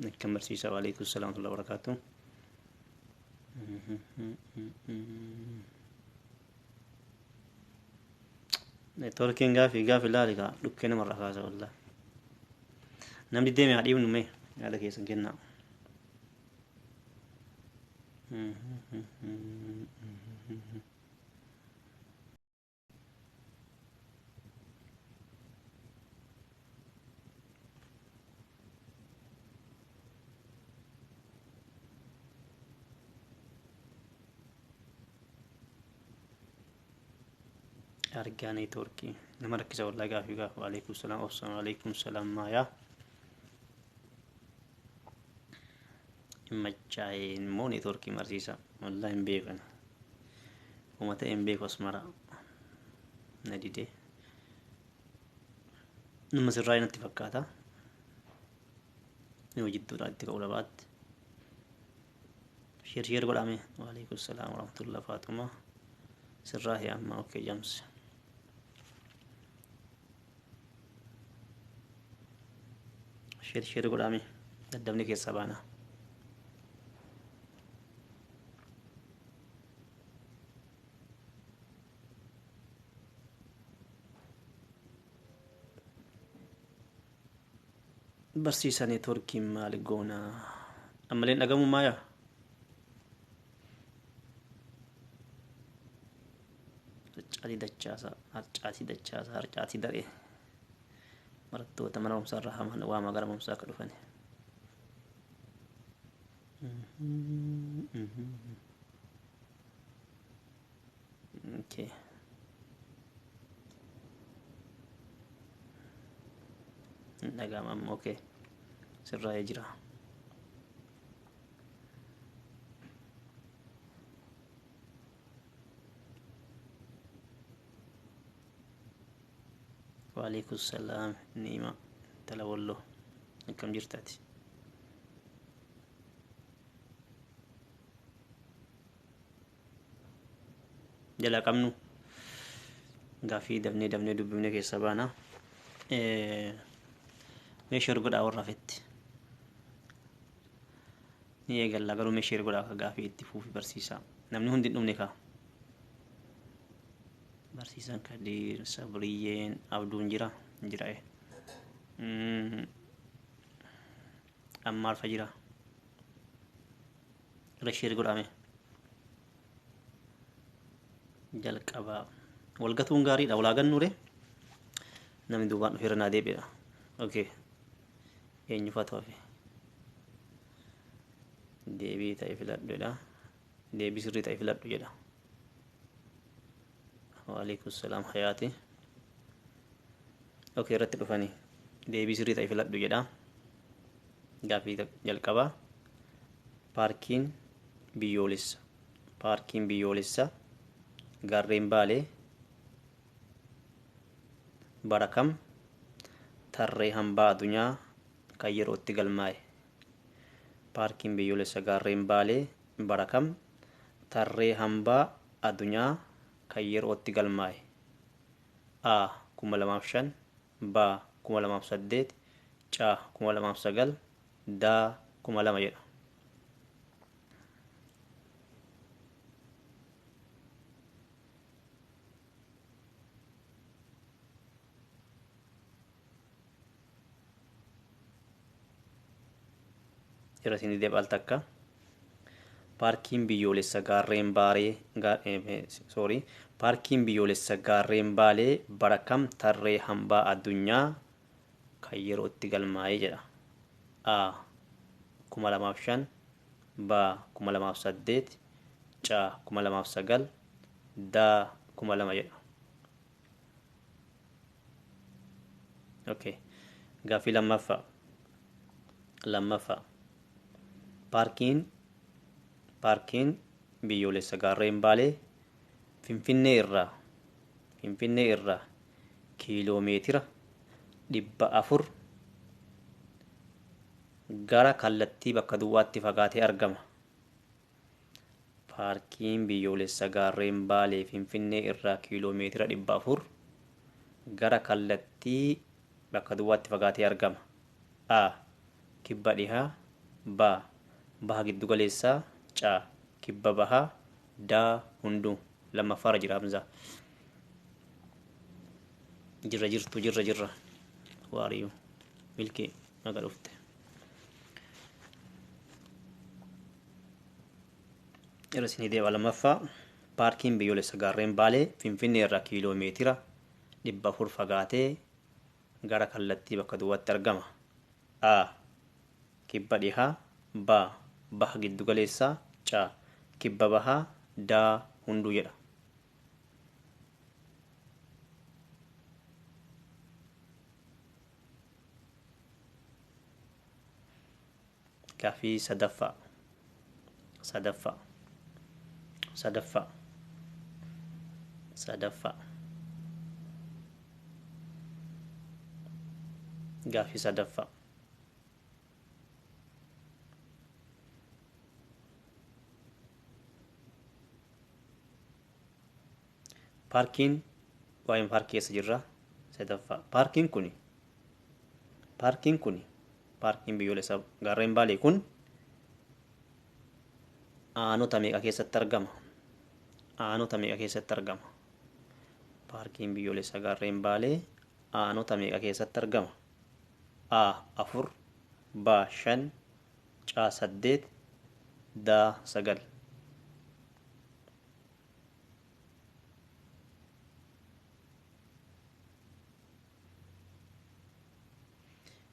نكمل سيسا وعليكم السلام ورحمة الله وبركاته. تركين قافي لا لك لكنا مرة خاصة والله نمدي ديمي عديم نمي هذا كيس كنا أرجعني تركي نما ركز والله قافي وعليكم السلام والسلام عليكم السلام ما يا مجاين موني تركي مرسيسا والله إمبيك أنا ومتى إمبيك واسمرا نديدي نما سراي نتفكاتا نوجد دورات أولى بعد شير قول أمي وعليكم السلام ورحمة الله فاطمة سراي يا أما أوكي جمس شير قول أمي قدمني كيس سبانا برسيساني تركي مالقونا أما لين أقاموا مايا harcaati dachaasa harcaati daree marattoota mana barumsaa irraa haman waama gara barumsaa akka dhufan okay dhagaama amma okay sirraa jira وعليكم السلام نيمة تلولو كم جرتاتي جلا كمنو غافي دبني دبني كي سبانا ميشور قد أور رفت نيه قال لقلو ميشور قد غافي اتفوفي برسيسا نمني هندي نمنيكا barsiisan kadir sabriyeen abduun jira ammaal fa jira rashiir godhame jalqabaa walgatuun gaariidha walaa gannuure namni duubaan dhufeera naa deebi'a okay eenyu faa ta'afe deebii ta'e filadhuudha deebii sirrii ta'e filadhu jedha وعليكم السلام حياتي اوكي رتب فاني دي بي سري تايفلات دو جدا غافي جلقبا باركين بيوليسا غارين بالي بركم تري همبا دنيا كايرو تيغل ماي باركين بيوليسا غارين بالي بركم تري همبا الدنيا كير أوتيغال ماي كوما لماف شن با كوما لماف سديت جا كوما لماف سجل دا كوما لما يلا جراسيني ديب التكا paarkiin biyyoolessa gaarreen paarkiin biyyoolessa gaarreen baalee bara kam tarree hambaa addunyaa kan yeroo itti galmaa'ee jedha 2005 b 2008 c 2009 d 2000 jedha okay Gaaffii lammaffaa paarkiin biyyoolessa gaarreen Baalee Finfinnee irraa kiiloomeetira 400 gara kallattii bakka duwwaatti fagaatee argama. Paarkiin biyyoolessa gaarreen Baalee Finfinnee irraa kiiloomeetira 400 gara kallattii bakka duwwaatti fagaatee argama. A. Kibba dhihaa. B. Baha giddu galeessaa. C. Kibba bahaa. D. Hunduu. Lammaffaarra jira Hamzaa. Jirra. Waariyyuu. Milkii naga dhufte. Yeroo isin deebi'a lammaffaa paarkiin biyyoolessa gaarreen Baalee Finfinnee irraa kiiloomeetira 400 fagaatee gara kallattii bakka duwwaatti argama. A. Kibba dhihaa. B. Baha giddu galeessaa. C. Kibba bahaa. D. Hunduu jedha. Gaaffii sadaffaa gaaffii sadaffaa paarkiin waa'een paarkii keessa jirra. Sadaffaa paarkiin biyyoolessa gaarreen Baalee kun aanota meeqa keessatti argama? Paarkiin biyyoolessa gaarreen Baalee aanota meeqa keessatti argama? A. 4. B. 5. C. 8. D. 9.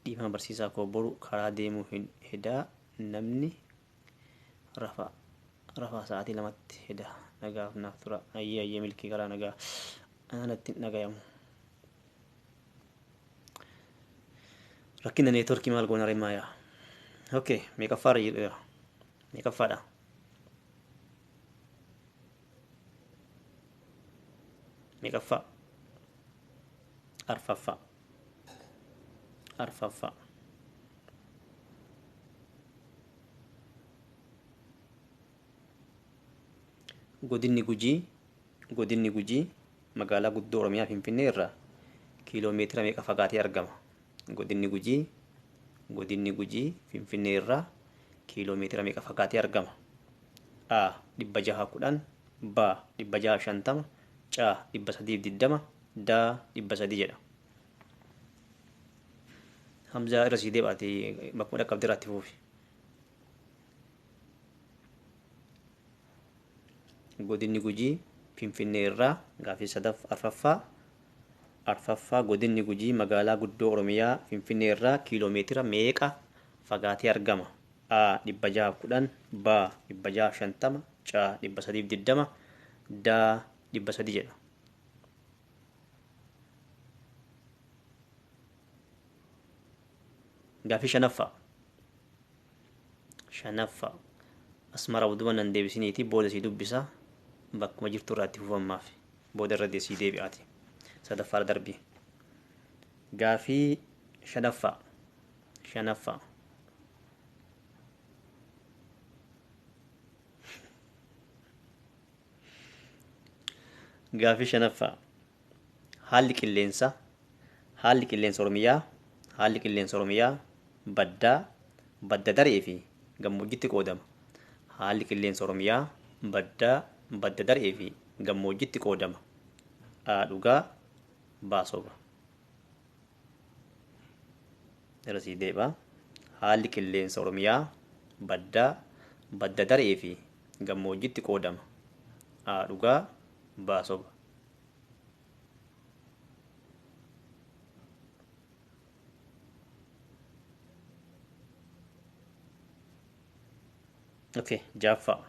Dhiifama barsiisaa koo boru karaa deemuu hedaa namni rafaa sa'aatii 2tti hedaa nagaaf naaf tura. Ayyee milkii karaa nagaa anatti nagayamu. Rakkina neetworkii maal goona remaayaa. Okay, meeqaffaarra jedheera. Meeqaffaadha? Meeqaffaa? Arfaffaa. Godinni Gujii magaalaa guddoo Oromiyaa Finfinnee irraa kiiloomeetira meeqa fagaatee argama? Godinni Gujii Finfinnee irraa kiiloomeetira meeqa fagaatee argama? A. 610. B. 650. C. 320. D. 300 jedha. Hamzaa irra sii deebaatee bakkuma dhaqqabdee irratti fuufi. Godinni Gujii Finfinnee irraa gaaffii arfaffaa godinni Gujii magaalaa guddoo Oromiyaa Finfinnee irraa kiiloomeetira meeqa fagaatee argama? A. 610. B. 650. C. 320. D. 300 jedha. Gaaffii shanaffaa asmara uduma nan deebisiniiti booda sii dubbisa bakkuma jirtu irratti fufammaaf booda irra sii deebi'aati. Sadaffaa darbii. Gaaffii shanaffaa haalli qilleensa Oromiyaa badda daree fi gammoojjitti qoodama. Haalli qilleensa Oromiyaa badda daree fi gammoojjitti qoodama. A. Dhugaa. B. Soba. Irra sii deebi'a. Haalli qilleensa Oromiyaa badda daree fi gammoojjitti qoodama. A. Dhugaa. B. Soba. Okay, Jaaffaa.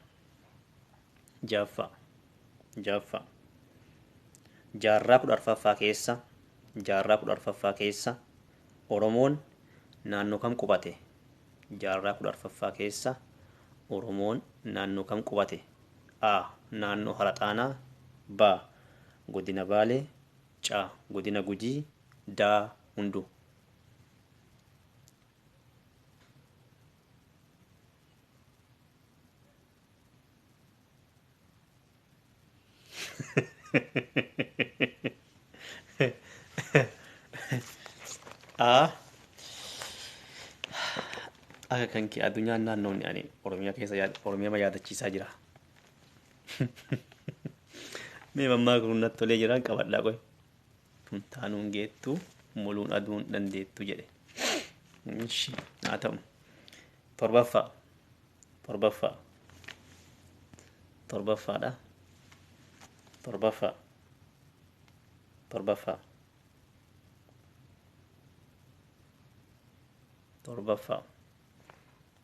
Jaarraa 14ffaa keessa Oromoon naannoo kam qubate? Jaarraa kudha arfaffaa keessa Oromoon naannoo kam qubate? A. Naannoo Haraxaanaa. B. Godina Baalee. C. Godina Gujii. D. Hunduu. A. Akka kan kee addunyaan naannoon ani Oromiyaa keessa Oromiyaa yaadachiisaa jira. Mee mammaa kun natti tolee jiraan qabadhaa qoy. Tun taanuun geettu muluun aduun dandeettu jedhe. Ishi haa ta'u. Torbaffaa. Torbaffaa. Torbaffaadha. Torbaffaa. Torbaffaa. Torbaffaa.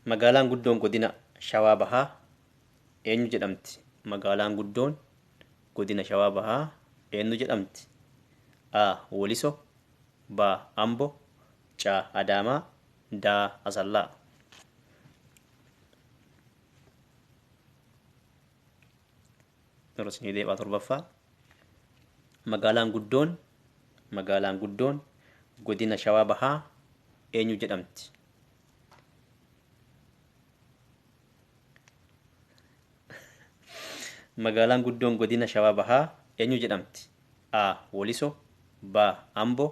Magaalaan guddoon godina Shawaa Bahaa eenyu jedhamti? Magaalaan guddoon godina Shawaa Bahaa eenyu jedhamti? A. Woliso. B. Ambo. C. Adaamaa. D. Asallaa. Yeroo isin deebaa torbaffaa. Magaalaan guddoon godina Shawaa Bahaa eenyu jedhamti? Magaalaan guddoon godina Shawaa Bahaa eenyu jedhamti? A. Woliso. B. Ambo.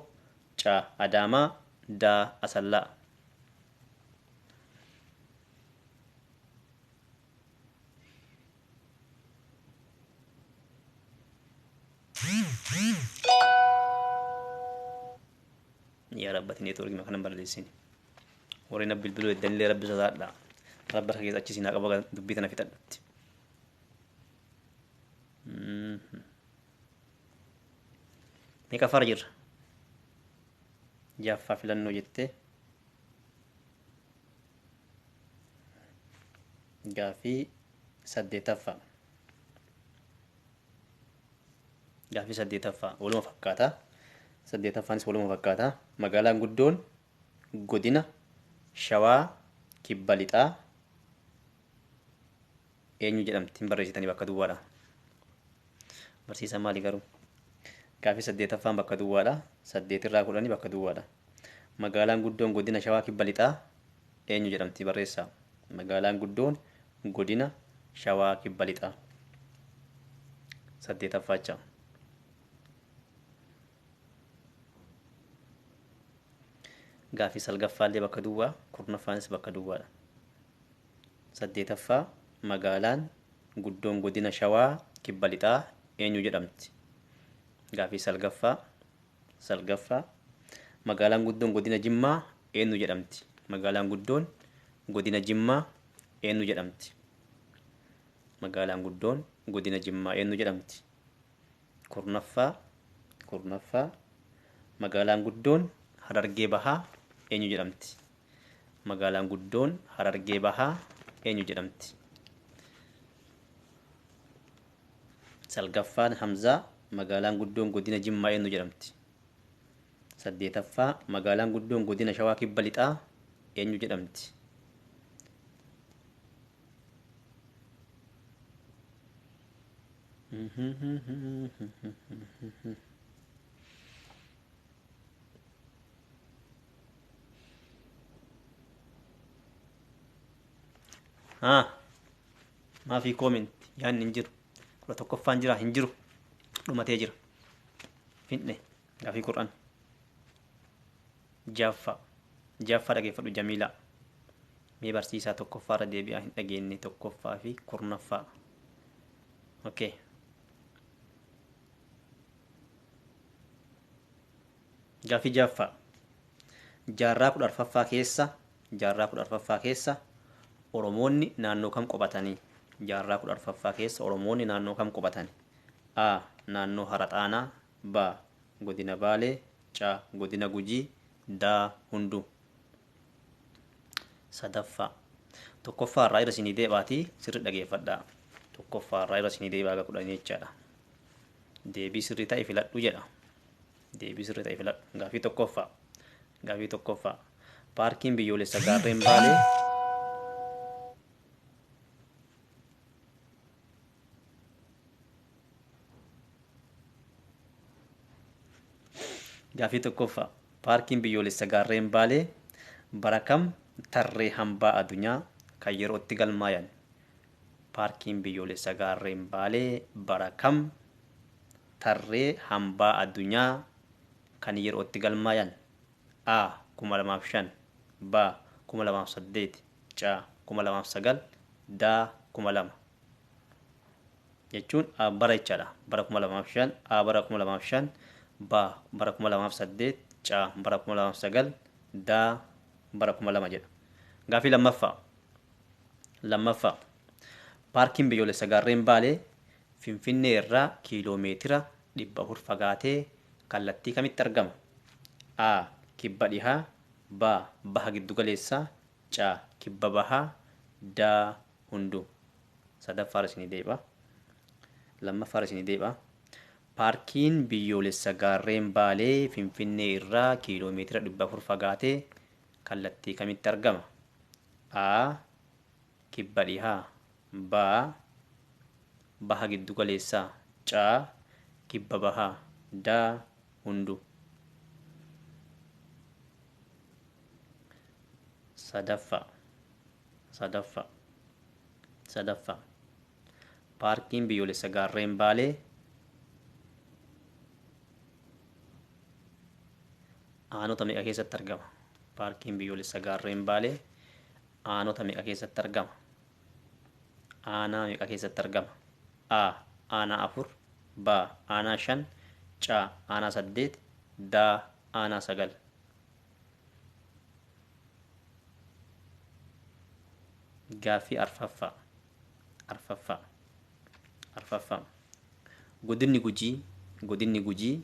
C. Adaamaa. D. Asallaa. Yaa rabbati neetwoorkii makana balleessini. Warreen bilbiluu eddaniillee rabbi sodaadha. Rabba keessa achi sinaa qaba dubbii tana fixadhatti. Meeqa fara jirra? Jaaffaa filannoo jettee. Gaaffii saddeetaffaa. Gaaffii saddeetaffaa waluma fakkaata. Saddeetaffaanis waluma fakkaata. Magaalaan guddoon godina Shawaa Kibba Lixaa eenyu jedhamti? Hin barreessitanii bakka duwwaadha. Barsiisaa maali garuu? Gaaffii saddeetaffaan bakka duwwaadha. 8 bakka duwwaadha. Magaalaan guddoon godina Shawaa Kibba Lixaa eenyu jedhamti? Barreessaa. Magaalaan guddoon godina Shawaa Kibba Lixaa. Saddeetaffaacha. Gaaffii salgaffaallee bakka duwwaa, kurnaffaanis bakka duwwaadha. Saddeetaffaa. Magaalaan guddoon godina Shawaa Kibba Lixaa eenyu jedhamti? Gaaffii salgaffaa. Magaalaan guddoon godina Jimmaa eenyu jedhamti? Magaalaan guddoon godina Jimmaa eenyu jedhamti? Magaalaan guddoon godina Jimmaa eenyu jedhamti? Kurnaffaa. Magaalaan guddoon Harargee Bahaa eenyu jedhamti? Magaalaan guddoon Harargee Bahaa eenyu jedhamti? Salgaffaan Hamzaa. Magaalaan guddoon godina Jimmaa eenyu jedhamti? Saddeetaffaa. Magaalaan guddoon godina Shawaa Kibba Lixaa eenyu jedhamti? Maafii kooment yaadni hin jiru. 11ffaan jira hin jiru. Dhumatee jira. Finne gaaffii Qur'aan. Jaaffaa dhageeffadhu Jamiilaa. Mee barsiisaa tokkoffaarra deebi'aa hin dhageenye tokkoffaa fi kurnaffaa. Okay. Gaaffii jaaffaa. Jaarraa 14ffaa keessa Oromoonni naannoo kam qubatanii? Jaarraa 14ffaa keessa Oromoonni naannoo kam qubatani? A. Naannoo Haraxaanaa. B. Godina Baalee. C. Godina Gujii. D. Hunduu. Sadaffaa. Tokkoffaarraa irra isinii deebaatii sirri dhageeffadhaa. Tokkoffaarraa irra isinii deebaa aga 10 jechaadha. Deebii sirrii ta'e filadhu jedha. Deebii sirrii ta'e filadhu. Gaaffii tokkoffaa. Gaafii tokkoffaa. Paarkiin biyyoolessa gaarreen Baalee gaafii tokkoffaa. Paarkiin biyyoolessa gaarreen Baalee bara kam tarree hambaa addunyaa kan yerootti galmaayan? Paarkiin biyyoolessa gaarreen Baalee bara kam tarree hambaa addunyaa kan yerootti galmaayan? A 2005, B 2008, C 2009, D 2000. Jechuun bara jechaadha. Bara 2005, A bara 2005, B bara 2008, C bara 2009, D bara 2000 jedha. Gaafii lammaffaa. Paarkiin biyyoolessa gaarreen Baalee Finfinnee irraa kiiloomeetira 400 fagaatee kallattii kamitti argama? A kibba dhihaa, B baha giddu galeessaa, C kibba bahaa, D hunduu. Sadaffaa isinii deebi'a. Lammaffaa isinii deebi'a. Paarkiin biyyoolessa gaarreen Baalee Finfinnee irraa kiiloomeetira 400 fagaatee kallattii kamitti argama? A kibba dhihaa, B baha giddu galeessaa, C kibba bahaa, D hunduu. Sadaffaa. Paarkiin biyyoolessa gaarreen Baalee aanota meeqa keessatti argama? Paarkiin biyyoolessa gaarreen Baalee aanota meeqa keessatti argama? Aanaa meeqa keessatti argama? A aanaa 4, B aanaa 5, C aanaa 8, D aanaa 9. Gaafii arfaffaa. Godinni Gujii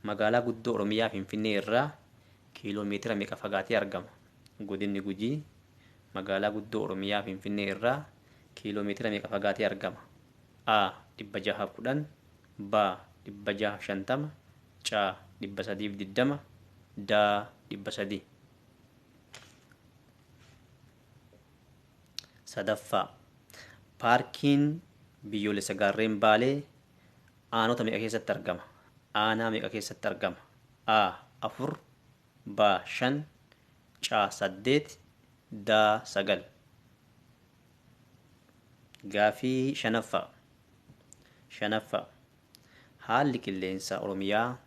magaalaa guddoo Oromiyaa Finfinnee irraa kiiloomeetira meeqa fagaatee argama? Godinni Gujii magaalaa guddoo Oromiyaa Finfinnee irraa kiiloomeetira meeqa fagaatee argama? A 610, B 650, C 320, D 300. Sadaffaa. Paarkiin biyyoolessa gaarreen Baalee aanota meeqa keessatti argama? Aanaa meeqa keessatti argama? A 4, B 5, C 8, D 9. Gaafii shanaffaa. Haalli qilleensa Oromiyaa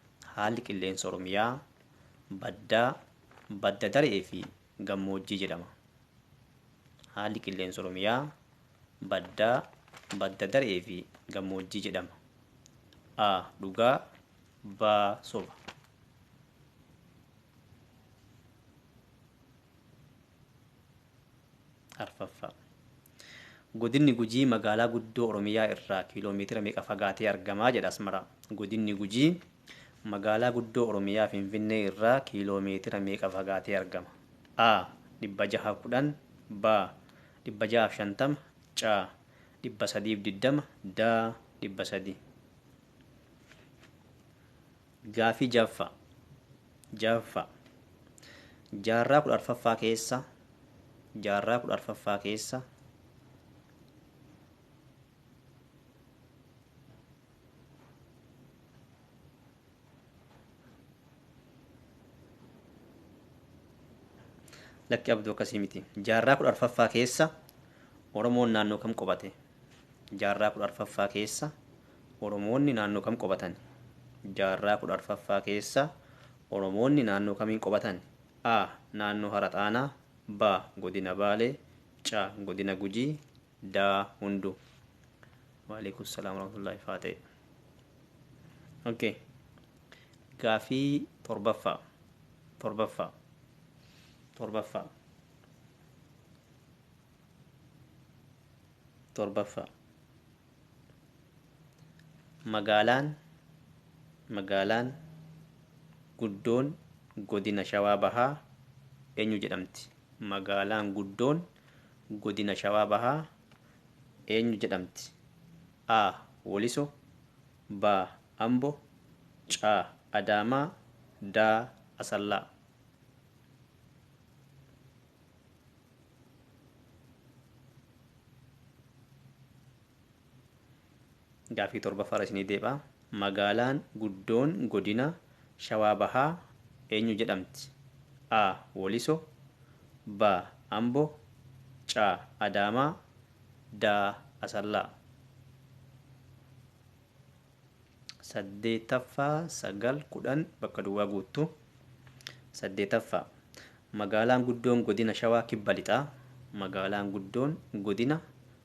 badda daree fi gammoojjii jedhama. Haalli qilleensa Oromiyaa badda daree fi gammoojjii jedhama. A dhugaa, B soba. Arfaffaa. Godinni Gujii magaalaa guddoo Oromiyaa irraa kiiloomeetira meeqa fagaatee argamaa jedha Asmaraa. Godinni Gujii magaalaa guddoo Oromiyaa Finfinnee irraa kiiloomeetira meeqa fagaatee argama? A 610, B 650, C 320, D 300. Gaafii jaffaa. Jaarraa 14ffaa keessa lakki abduu akkasii miti. Jaarraa 14ffaa keessa Oromoon naannoo kam qubate? Jaarraa 14ffaa keessa Oromoonni naannoo kam qubatan? Jaarraa 14ffaa keessa Oromoonni naannoo kamiin qubatan? A naannoo Haraxaanaa, B godina Baalee, C godina Gujii, D hunduu. Waalaikum salaam warahmatullahi faatee. Okay. Gaafii torbaffaa. Magaalaan guddoon godina Shawaa Bahaa eenyu jedhamti? Magaalaan guddoon godina Shawaa Bahaa eenyu jedhamti? A Waliso, B Ambo, C Adaamaa, D Asallaa. Gaafii torbaffaa isinii deebi'a. Magaalaan guddoon godina Shawaa Bahaa eenyu jedhamti? A. Waliso B. Amboo C. Adaamaa D. Asallaa. Saddeettaffaa sagal kudhan bakka duwwaa guuttu. Saddeettaffaa magaalaan guddoon godina Shawaa Kibba Lixaa. Magaalaan guddoon godina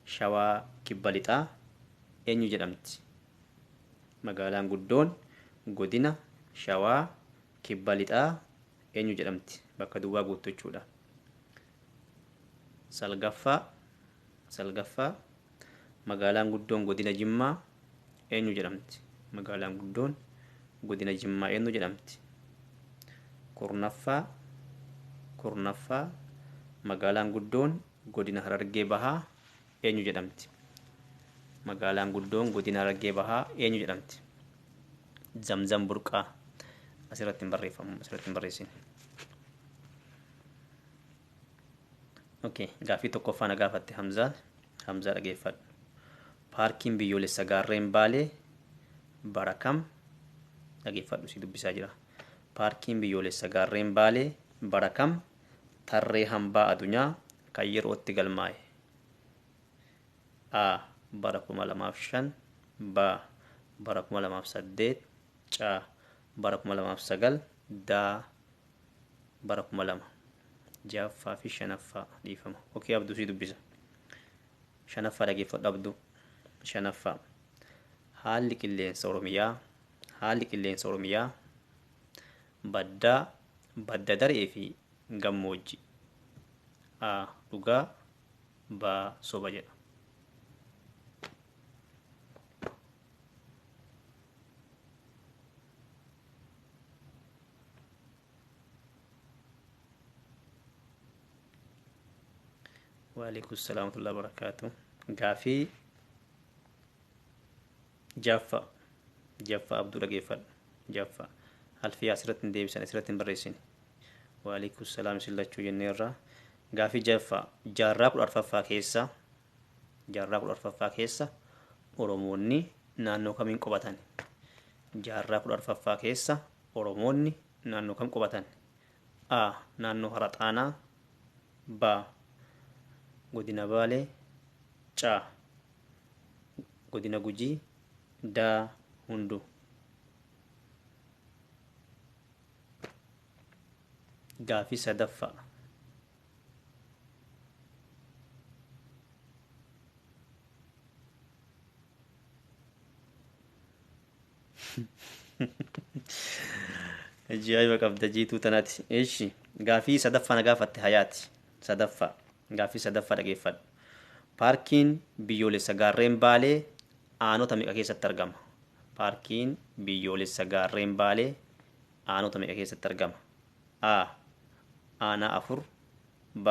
Shawaa Kibba Lixaa eenyu jedhamti? Magaalaan guddoon godina Shawaa Kibba Lixaa eenyu jedhamti? Bakka duwwaa guuttu jechuudha. Salgaffaa magaalaan guddoon godina Jimmaa eenyu jedhamti? Magaalaan guddoon godina Jimmaa eenyu jedhamti? Kurnaffaa magaalaan guddoon godina Harargee Bahaa eenyu jedhamti? Magaalaan guddoon godina Harargee Bahaa eenyu jedhamti? Zamzam Burqaa. Asirratti hin barreeffamu, asirratti hin barreessine. Okay, gaafii tokkoffaa na gaafatte Hamzaa dhageeffadhu. Paarkiin biyyoolessa gaarreen Baalee bara kam? Dhageeffadhu si dubbisaa jira. Paarkiin biyyoolessa gaarreen Baalee bara kam tarree hambaa addunyaa kan yerootti galmaa'e? A. bara 2005 B. bara 2008 C. bara 2009 D. bara 2000. Jaffaa fi shanaffaa dhiifama. Okay, Abduu si dubbisa. Shanaffaa dhageeffadhu Abduu. Shanaffaa haalli qilleensa Oromiyaa badda daree fi gammoojjii. A. dhugaa B. soba jedha. Waalaikum salaam wa rahmatullahi wa barakatuh. Gaafii Jaffaa Abduu dhageeffadhu. Jaffaa alfiyaa asirratti hin deebisan, asirratti hin barreessin. Waalaikum salaam sillachuu jenneerra. Gaafii Jaffaa jaarraa 14ffaa keessa Oromoonni naannoo kamiin qubatan? Jaarraa 14ffaa keessa Oromoonni naannoo kam qubatan? A. naannoo Hara Xaanaa B. godina Baalee C. godina Gujii D. hunduu. Gaafii sadaffaa ajaa'iba qabda jiituu tanaati. Eeshi gaafii sadaffaa na gaafatte Hayaati. Gaafii sadaffaa dhageeffadhu. Paarkiin biyyoolessa gaarreen Baalee aanota meeqa keessatti argama? Paarkiin biyyoolessa gaarreen Baalee aanota meeqa keessatti argama? A. aanaa 4 B.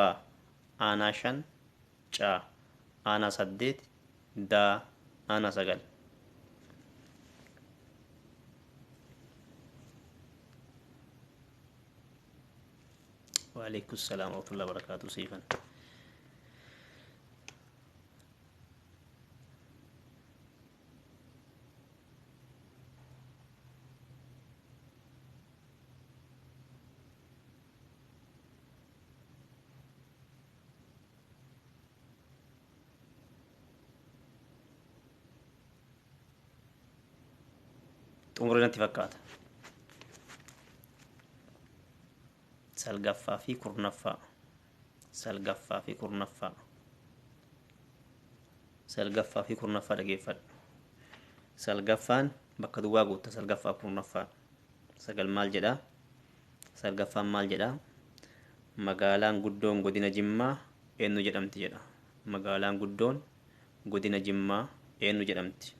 aanaa 5 C. aanaa 8 D. aanaa 9. Waalaikum salaam wa rahmatullahi wa barakatuh. Siifan. Xumurri natti fakkaata. Salgaffaa fi kurnaffaa dhageeffadhu. Salgaffaan bakka duwwaa guutta. Salgaffaa kurnaffaa. Sagal maal jedhaa? Salgaffaan maal jedhaa? Magaalaan guddoon godina Jimmaa eenyu jedhamti jedha. Magaalaan guddoon godina Jimmaa eenyu jedhamti?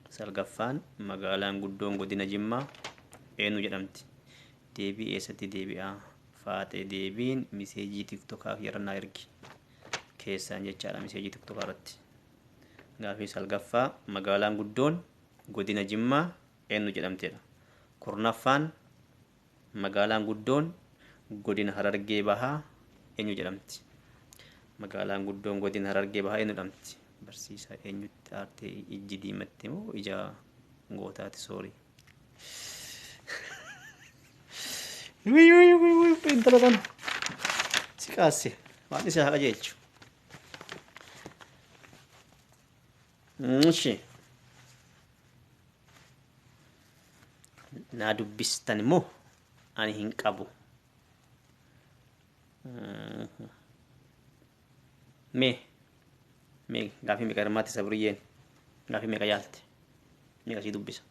Salgaffaan magaalaan guddoon godina Jimmaa eenyu jedhamti? Deebii eessatti deebi'aa? Faatee deebiin miseejii tiktokaa yarannaa ergi keessaan jechaadha. Miseejii tiktokaa irratti. Gaafii salgaffaa magaalaan guddoon godina Jimmaa eenyu jedhamtedha. Kurnaffaan magaalaan guddoon godina Harargee Bahaa eenyu jedhamti? Magaalaan guddoon godina Harargee Bahaa eenyu jedhamti? barsiisaa eenyutti aartee ijji diimatti moo ija gootaati soorii. Intala tana si qaasse waan isa haqa jechu. Ishi naa dubbistan immoo ani hin qabu. Mee gaafii meeqa hirmaatti sabriyyeen gaafii meeqa yaalte meeqa sii dubbisa.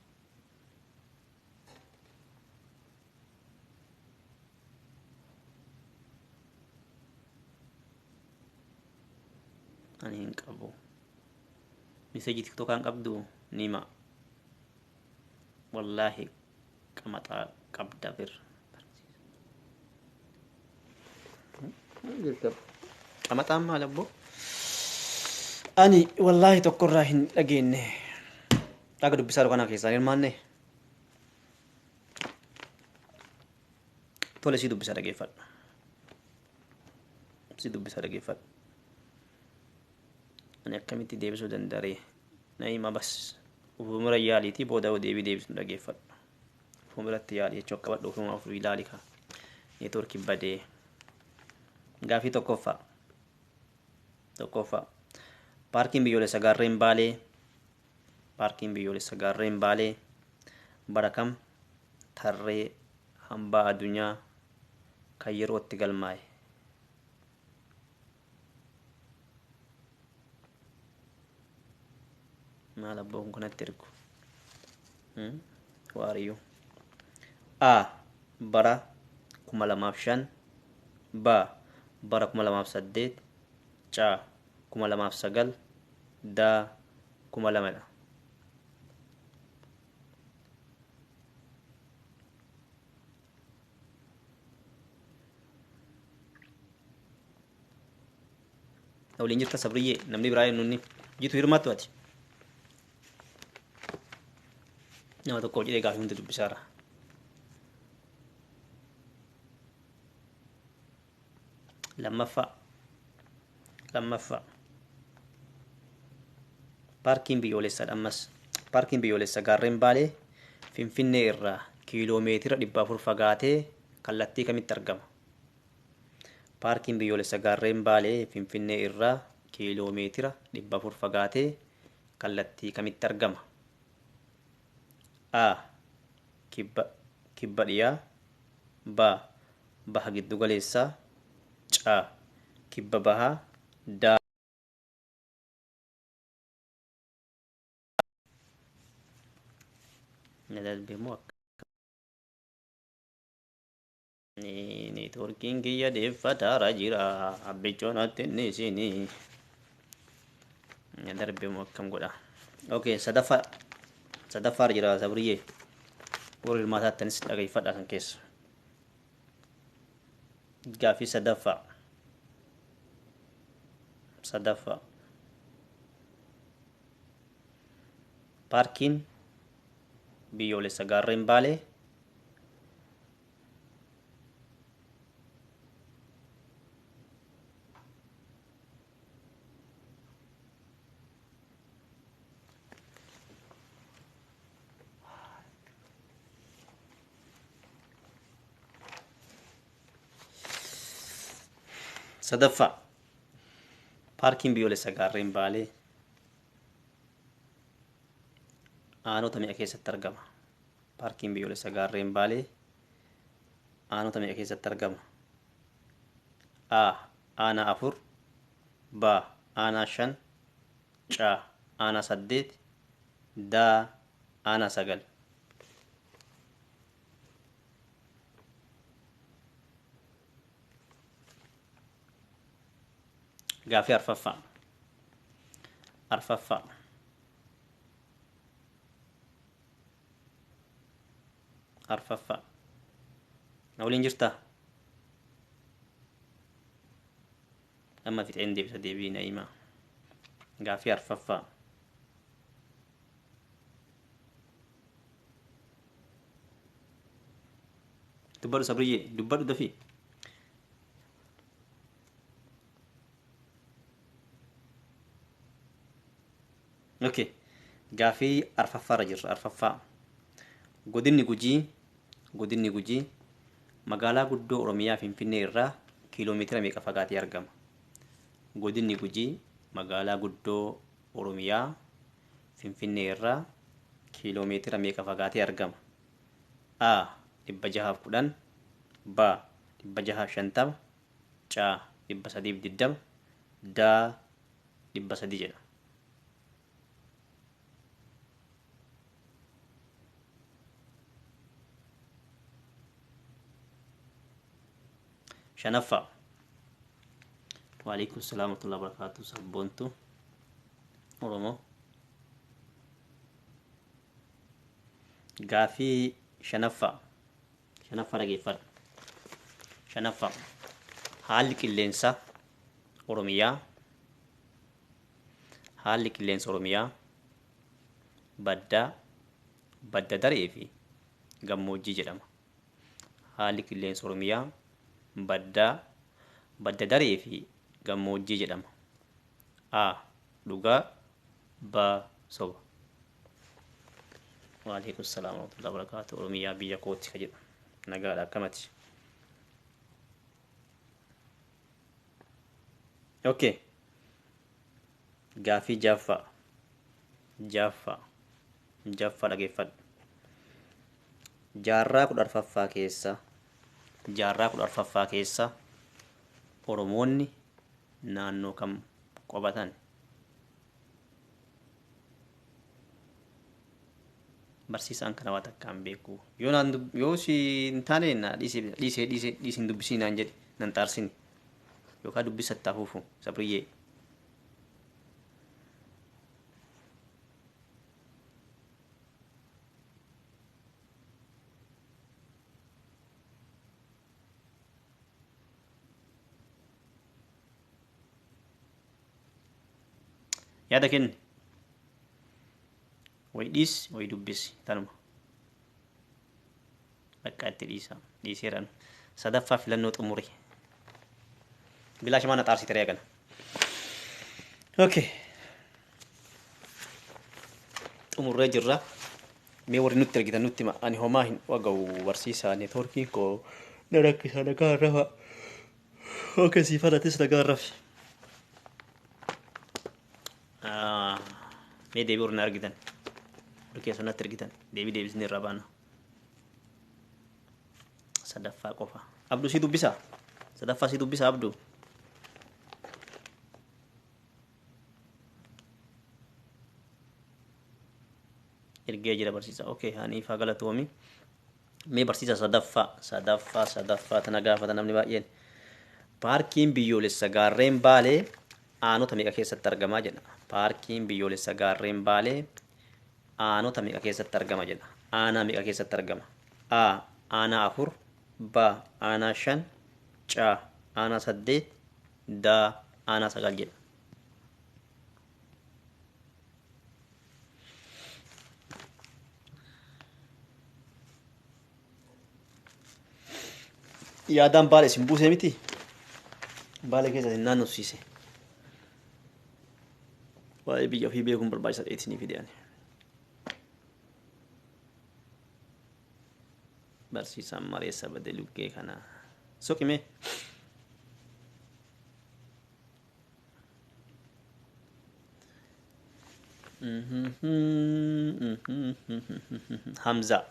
Ani hin qabu. Miseejii tiktookaan qabdu nima wallaahi qamaxaa qabda bir. Qamaxaan maal abboo? Ani wallaahi tokkorraa hin dhageenye. Akka dubbisaa kana keessaan hirmaanne. Tole si dubbisa dhageeffadha. Si dubbisa dhageeffadha. Ani akkamitti deebisuu danda'are? Naima bas ufumira yaaliitii booda deebii deebisuu dhageeffadha. Ufumiratti yaalii jechuun akka badhu ufuma ofii ilaali kaa. Neetwoorkii badee. Gaafii tokkoffaa. Paarkiin biyyoolessa gaarreen Baalee. Paarkiin biyyoolessa gaarreen Baalee bara kam tarree hambaa addunyaa kan yerootti galmaa'e. Maal abboon kanatti ergu waariyyuu. A bara 2005 B bara 2008 C 2009 D 2000. Waliin jirta sabriyyee namni biraa nunni jitu hirmaattu ati. Nama tokko jedhee gaafii hundi dubbisaara. Lammaffaa. Paarkiin biyyoolessaa ammas. Paarkiin biyyoolessaa gaarreen Baalee Finfinnee irraa kiiloomeetira 400 fagaatee kallattii kamitti argama? Paarkiin biyyoolessaa gaarreen Baalee Finfinnee irraa kiiloomeetira 400 fagaatee kallattii kamitti argama? A kibba dhiyaa B baha giddu galeessaa C kibba bahaa D neetwoorkiin kiyya deeffataara jira abbichoon atti inni isinii darbeemu akkam godha. Okay, sadaffaa jira sabriyyee warri hirmaataattanis dhageeffadhaa san keessa. Gaafii sadaffaa. Paarkiin biyyoolessa gaarreen Baalee sadaffaa. Paarkiin biyyoolessa gaarreen Baalee aanota meeqa keessatti argama? Paarkiin biyyoolessa gaarreen Baalee aanota meeqa keessatti argama? A aanaa 4 B aanaa 5 C aanaa 8 D aanaa 9. Gaafii arfaffaa. Na waliin jirtaa? Amma fixeen deebisa deebii na himaa. Gaafii arfaffaa. Dubbadhu sabriyyee dubbadhu dafii. Okay. Gaafii arfaffaarra jirra. Arfaffaa. Godinni Gujii. Godinni Gujii. Magaalaa guddoo Oromiyaa Finfinnee irraa kiiloomeetira meeqa fagaatee argama? Godinni Gujii magaalaa guddoo Oromiyaa Finfinnee irraa kiiloomeetira meeqa fagaatee argama? A. 610. B. 650. C. 320. D. 300 jedha. Shanaffaa. Waalaikum salaam wa rahmatullahi wa barakatuh. Sabboontu Oromoo. Gaafii shanaffaa. Shanaffaa dhageeffadha. Shanaffaa. Haalli qilleensa Oromiyaa. Haalli qilleensa Oromiyaa badda daree fi gammoojjii jedhama. Haalli qilleensa Oromiyaa badda daree fi gammoojjii jedhama. A. Dhugaa. B. Soba. Waalaikum salaam wa rahmatullahi wa barakatuh. Oromiyaa biyya kooti ka jedhu. Nagaadha akkamati. Okay. Gaafii jaffaa. Jaffaa dhageeffadhu. Jaarraa 14ffaa keessa Oromoonni naannoo kam qubatan? Barsiisaan kana waan takkaan beeku. Yoo si hin taane na dhiisee dubbisii naan jedhe nan xaarsini. Yookaan dubbisatti hafuufu sabriyyee. Yaada kenni. Way dhiis way dubbisi tanuma. Bakka itti dhiiseeran. Sadaffaa filannoo xumure. Bilaash maana xaarsite reegan. Okay. Xumurree jirra. Mee warri nutti argitan nutti ani homaa hin waga'u barsiisaa neetwoorkiin koo na rakkisa nagaa rafa. Okay, si falatis nagaa rafi. Mee deebii warri na argitan. Warri keessa natti argitan. Deebisni irraa baana. Sadaffaa qofa. Abduu si dubbisaa? Sadaffaa si dubbisaa Abduu? Ergee jira barsiisaa. Okay, Haniifaa galatoomi. Mee barsiisaa sadaffaa tana gaafata namni baay'een. Paarkiin biyyoolessa gaarreen Baalee aanota meeqa keessatti argamaa jedha. Paarkiin biyyoolessa gaarreen Baalee aanota meeqa keessatti argama jedha. Aanaa meeqa keessatti argama? A. Aanaa 4. B. Aanaa 5. C. Aanaa 8. D. Aanaa 9 jedha. Yaadaan Baalee isin buusee miti? Baalee keessa isin naannofsiise. Waa'ee biyya ofii beekuun barbaachisaa ta'e isinii fidee ani. Barsiisaan mareessa badee luggee kana. Soqimee. Hamza.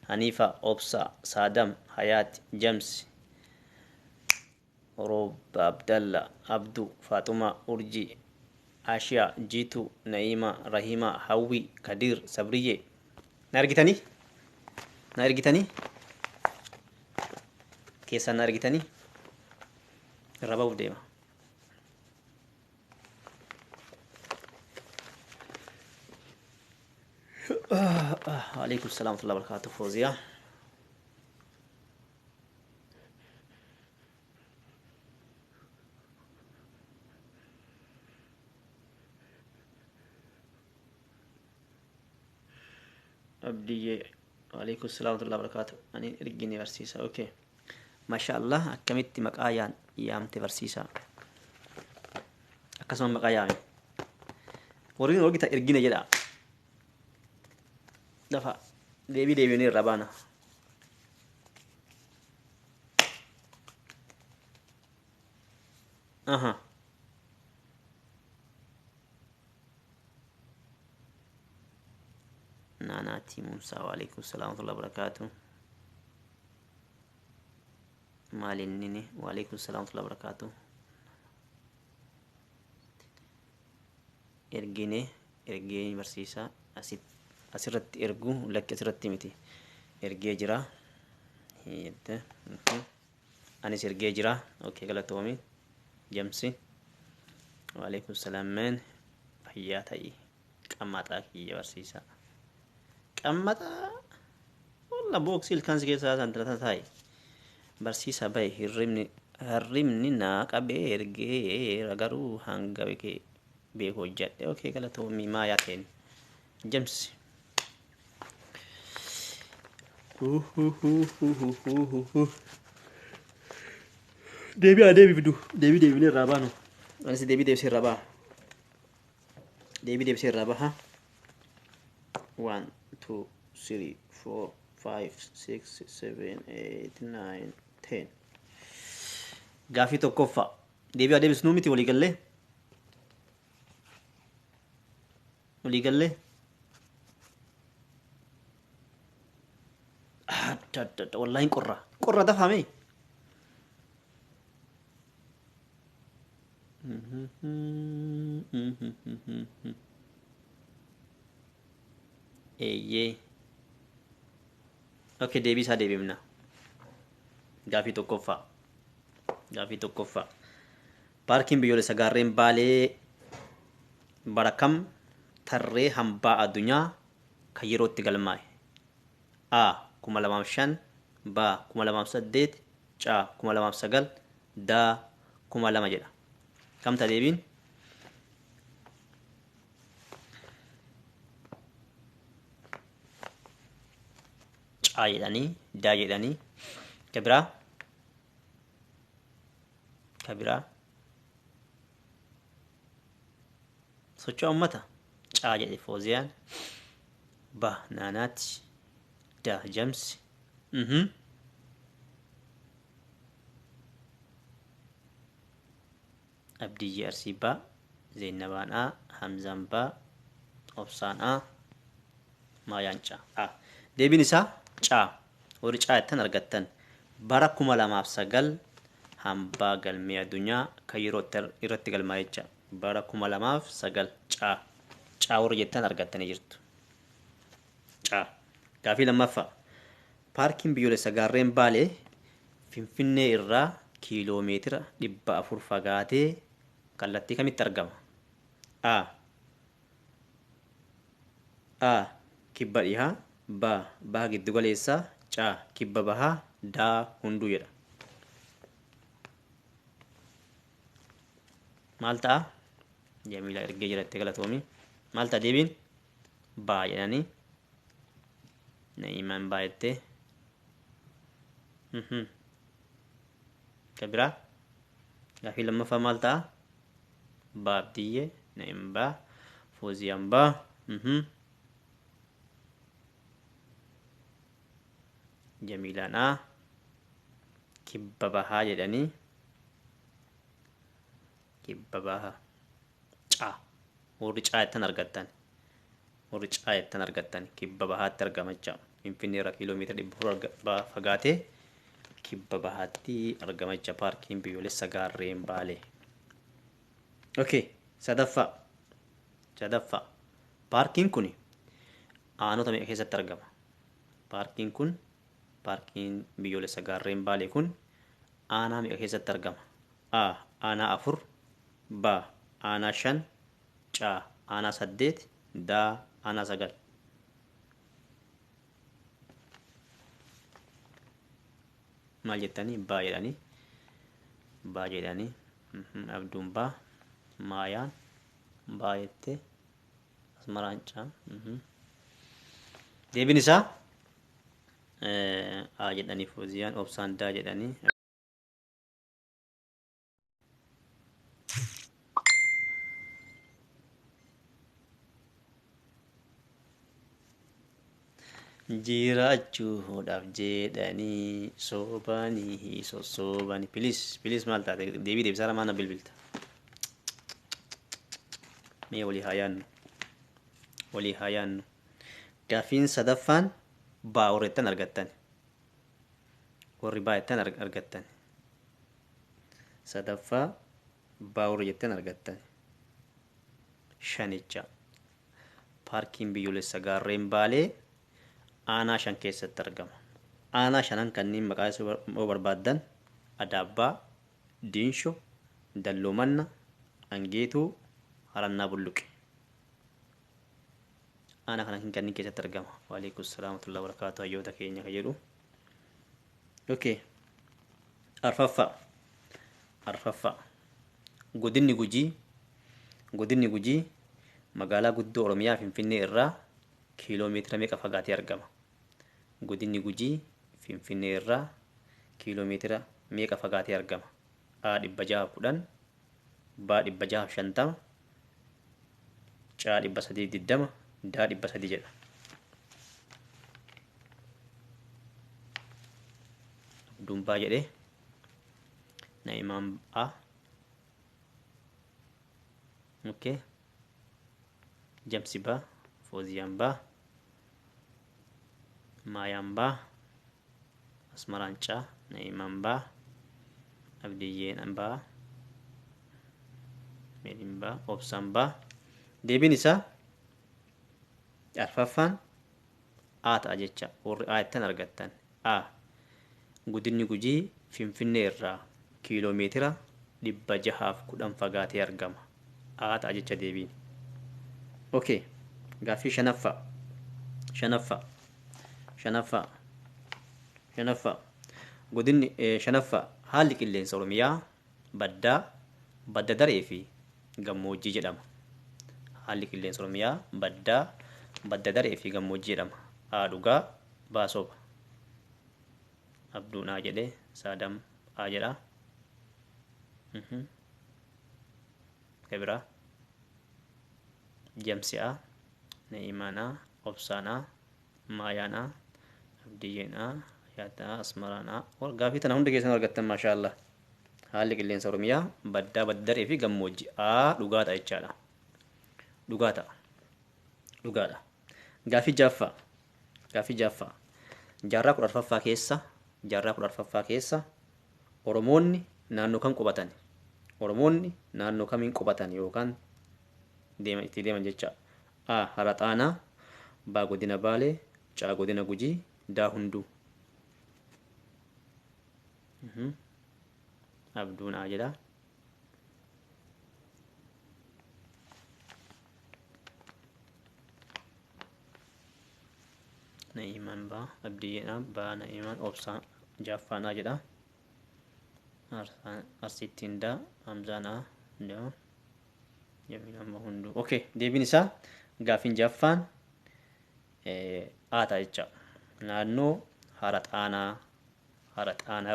Hanifa, Obsa, Sadam, Hayat, James, Rob, Abdallah, Abdu, Fatuma, Urji, Ashiya, Jitu, Naima, Rahima, Hawi, Kadir, Sabriye. Na argitanii? Keessaan na argitanii? Irra ba'uuf deema. Waalaikum salaam wa rahmatullahi wa barakatuh. Fawziya. Abdiyye. Waalaikum salaam wa rahmatullahi wa barakatuh. Ani ergine barsiisa. Okay. Mashaallah akkamitti maqaa yaamte barsiisa. Akkasuma maqaa yaame. warreen wagita ergina jedha dafa deebiin irra baana aha naanaati Musaa waalaikum salaam wa rahmatullahi wa barakaatuh maalinni waalaikum salaam wa rahmatullahi wa barakaatuh ergee barsiisaa asirratti ergu lakki asirratti miti ergee jira yette anis ergee jira okay galatoomi jamsi waalaikum salaam men fayyaa ta'ii qammaxaa kiyya barsiisaa qammaxaa walla booksii ilkaansi keessaa santalata taa'e barsiisaa bahe hirribni naa qabee ergee garuu hanga beeku hojjadhe okay galatoomi maayaa ta'een jamsi deebii irraa baanu anis deebisee irraa baa deebisee irraa baha 1 2 3 4 5 6 7 8 9 10 gaafii tokkoffaa deebisnuu miti walii gallee wallahi qorra dafame eeyyee okay deebisaa deebimna gaafii tokkoffaa paarkiin biyyoolessa gaarreen baalee bara kam tarree hambaa addunyaa kan yerootti galmaa'e a 2005 b 2008 c 2009 d 2000 jedha kamta deebiin c jedhanii d jedhanii kabiraa socho'a ummata c jedhe fooziyaan b naanaati d jamsi abdiyyi arsii baa zeenabaan a hamzaan baa obsaan a maayaan caa deebiin isaa caa warri caa jettan argattan bara 2009 hambaa galmee addunyaa kan yeroo irratti galmaa jecha bara 2009 caa warri jettan argattanii jirtu caa gaafii lammaffaa paarkiin biyyoolessa gaarreen baalee finfinnee irraa kiiloomeetira 400 fagaatee kallattii kamitti argama a kibba dhihaa b baha giddu galeessaa c kibba bahaa d hunduu jedha maal ta'a jamiila ergee jiratte galatoomi maal ta'a deebiin baa jedhanii na'imaan baa jettee kabiraa gaafii lammaffaa maal ta'a baa abdiyyee na'im baa fooziyaan baa jamiilaan a kibba bahaa jedhanii kibba bahaa caa warri caa jettan argattan kibba bahaatti argamacha finfinnee irraa kiiloomeetira 400 fagaatee kibba bahaatti argamacha paarkiin biyyoolessa gaarreen baalee okay sadaffaa paarkiin kun aanota meeqa keessatti argama paarkiin biyyoolessa gaarreen baalee kun aanaa meeqa keessatti argama a aanaa 4 b aanaa 5 c aanaa 8 d aanaa 9 maal jettanii baa jedhanii abduun baa maayaan baa jettee asmaraan caa deebiin isaa a jedhanii fooziyaan obsaan daa jedhanii jiraachuudhaaf jedhanii soobanii sossoobanii. Pilis maal taate deebisaa lamaan na bilbilta. Mee walii haa yaannu. Gaafiin sadaffaan baa warreettan argattan. Warri baa jettan argattan. Sadaffaa baa warri jettan argattan. Shanicha paarkiin biyyoolessa gaarreen Baalee aanaa shan keessatti argama. Aanaa shanan kanneen maqaa isaa barbaaddan Adaabbaa, Diinshoo, Dalloomanna, Angeetuu, Harannaa Bulluqe. Aanaa kana kanneen keessatti argama. Waalaikum salaam wa rahmatullahi wa barakaatuh. Hayyoota keenya kan jedhu. Okay. Arfaffaa. Godinni Gujii magaalaa guddoo Oromiyaa Finfinnee irraa kiiloomeetira meeqa fagaatee argama? Godinni Gujii Finfinnee irraa kiiloomeetira meeqa fagaatee argama? A 610, B 650, C 320, D 300 jedha. Abduun jedhee Naa'imaan A. Okay. Jamsi ba, Fooziyaan ba, Maayaan ba, Asmaraan Caa, Naa'imaan ba, Abdiyyeen ba, Meedin ba, Obsaan ba. Deebiin isaa arfaffaan A ta'a jecha. Warri A jettan argattan. A. Godinni Gujii Finfinnee irraa kiiloomeetira 610 fagaatee argama. A ta'a jecha deebiin. Okay. Gaaffii shanaffaa. Godinni shanaffaa haalli qilleensa Oromiyaa badda daree fi gammoojjii jedhama. Haalli qilleensa Oromiyaa badda daree fi gammoojjii jedhama. A dhugaa baasoba. Abduun A jedhee Saadam A jedha. Kabira Jamsi A, Naa'imaan A, Obsaan A, Maayaan A, Abdiyyeen A, Yaada A, Asmaraan A. Gaaffii tana hunda keessan argattan maashaallah. Haalli qilleensa Oromiyaa badda daree fi gammoojjii. A dhugaa ta'a jechaadha. Dhugaadha. Gaaffii jaaffaa. Jaarraa 14ffaa keessa Oromoonni naannoo kam qubatan? Oromoonni naannoo kamiin qubatan yookaan itti deeman jecha. A. Haraxaanaa, B. Godina Baalee, C. Godina Gujii, D. Hunduu. Abduun A jedha. Naa'imaan B, Abdiyyeen A, B. Naa'imaan, Obsaan Jaaffaan A jedha. Arsittiin D, Hamzaan A, D. Jamiin amma hunduu. Okay. Deebiin isaa gaaffiin jaaffaan A ta'a jecha. Naannoo haraxaanaa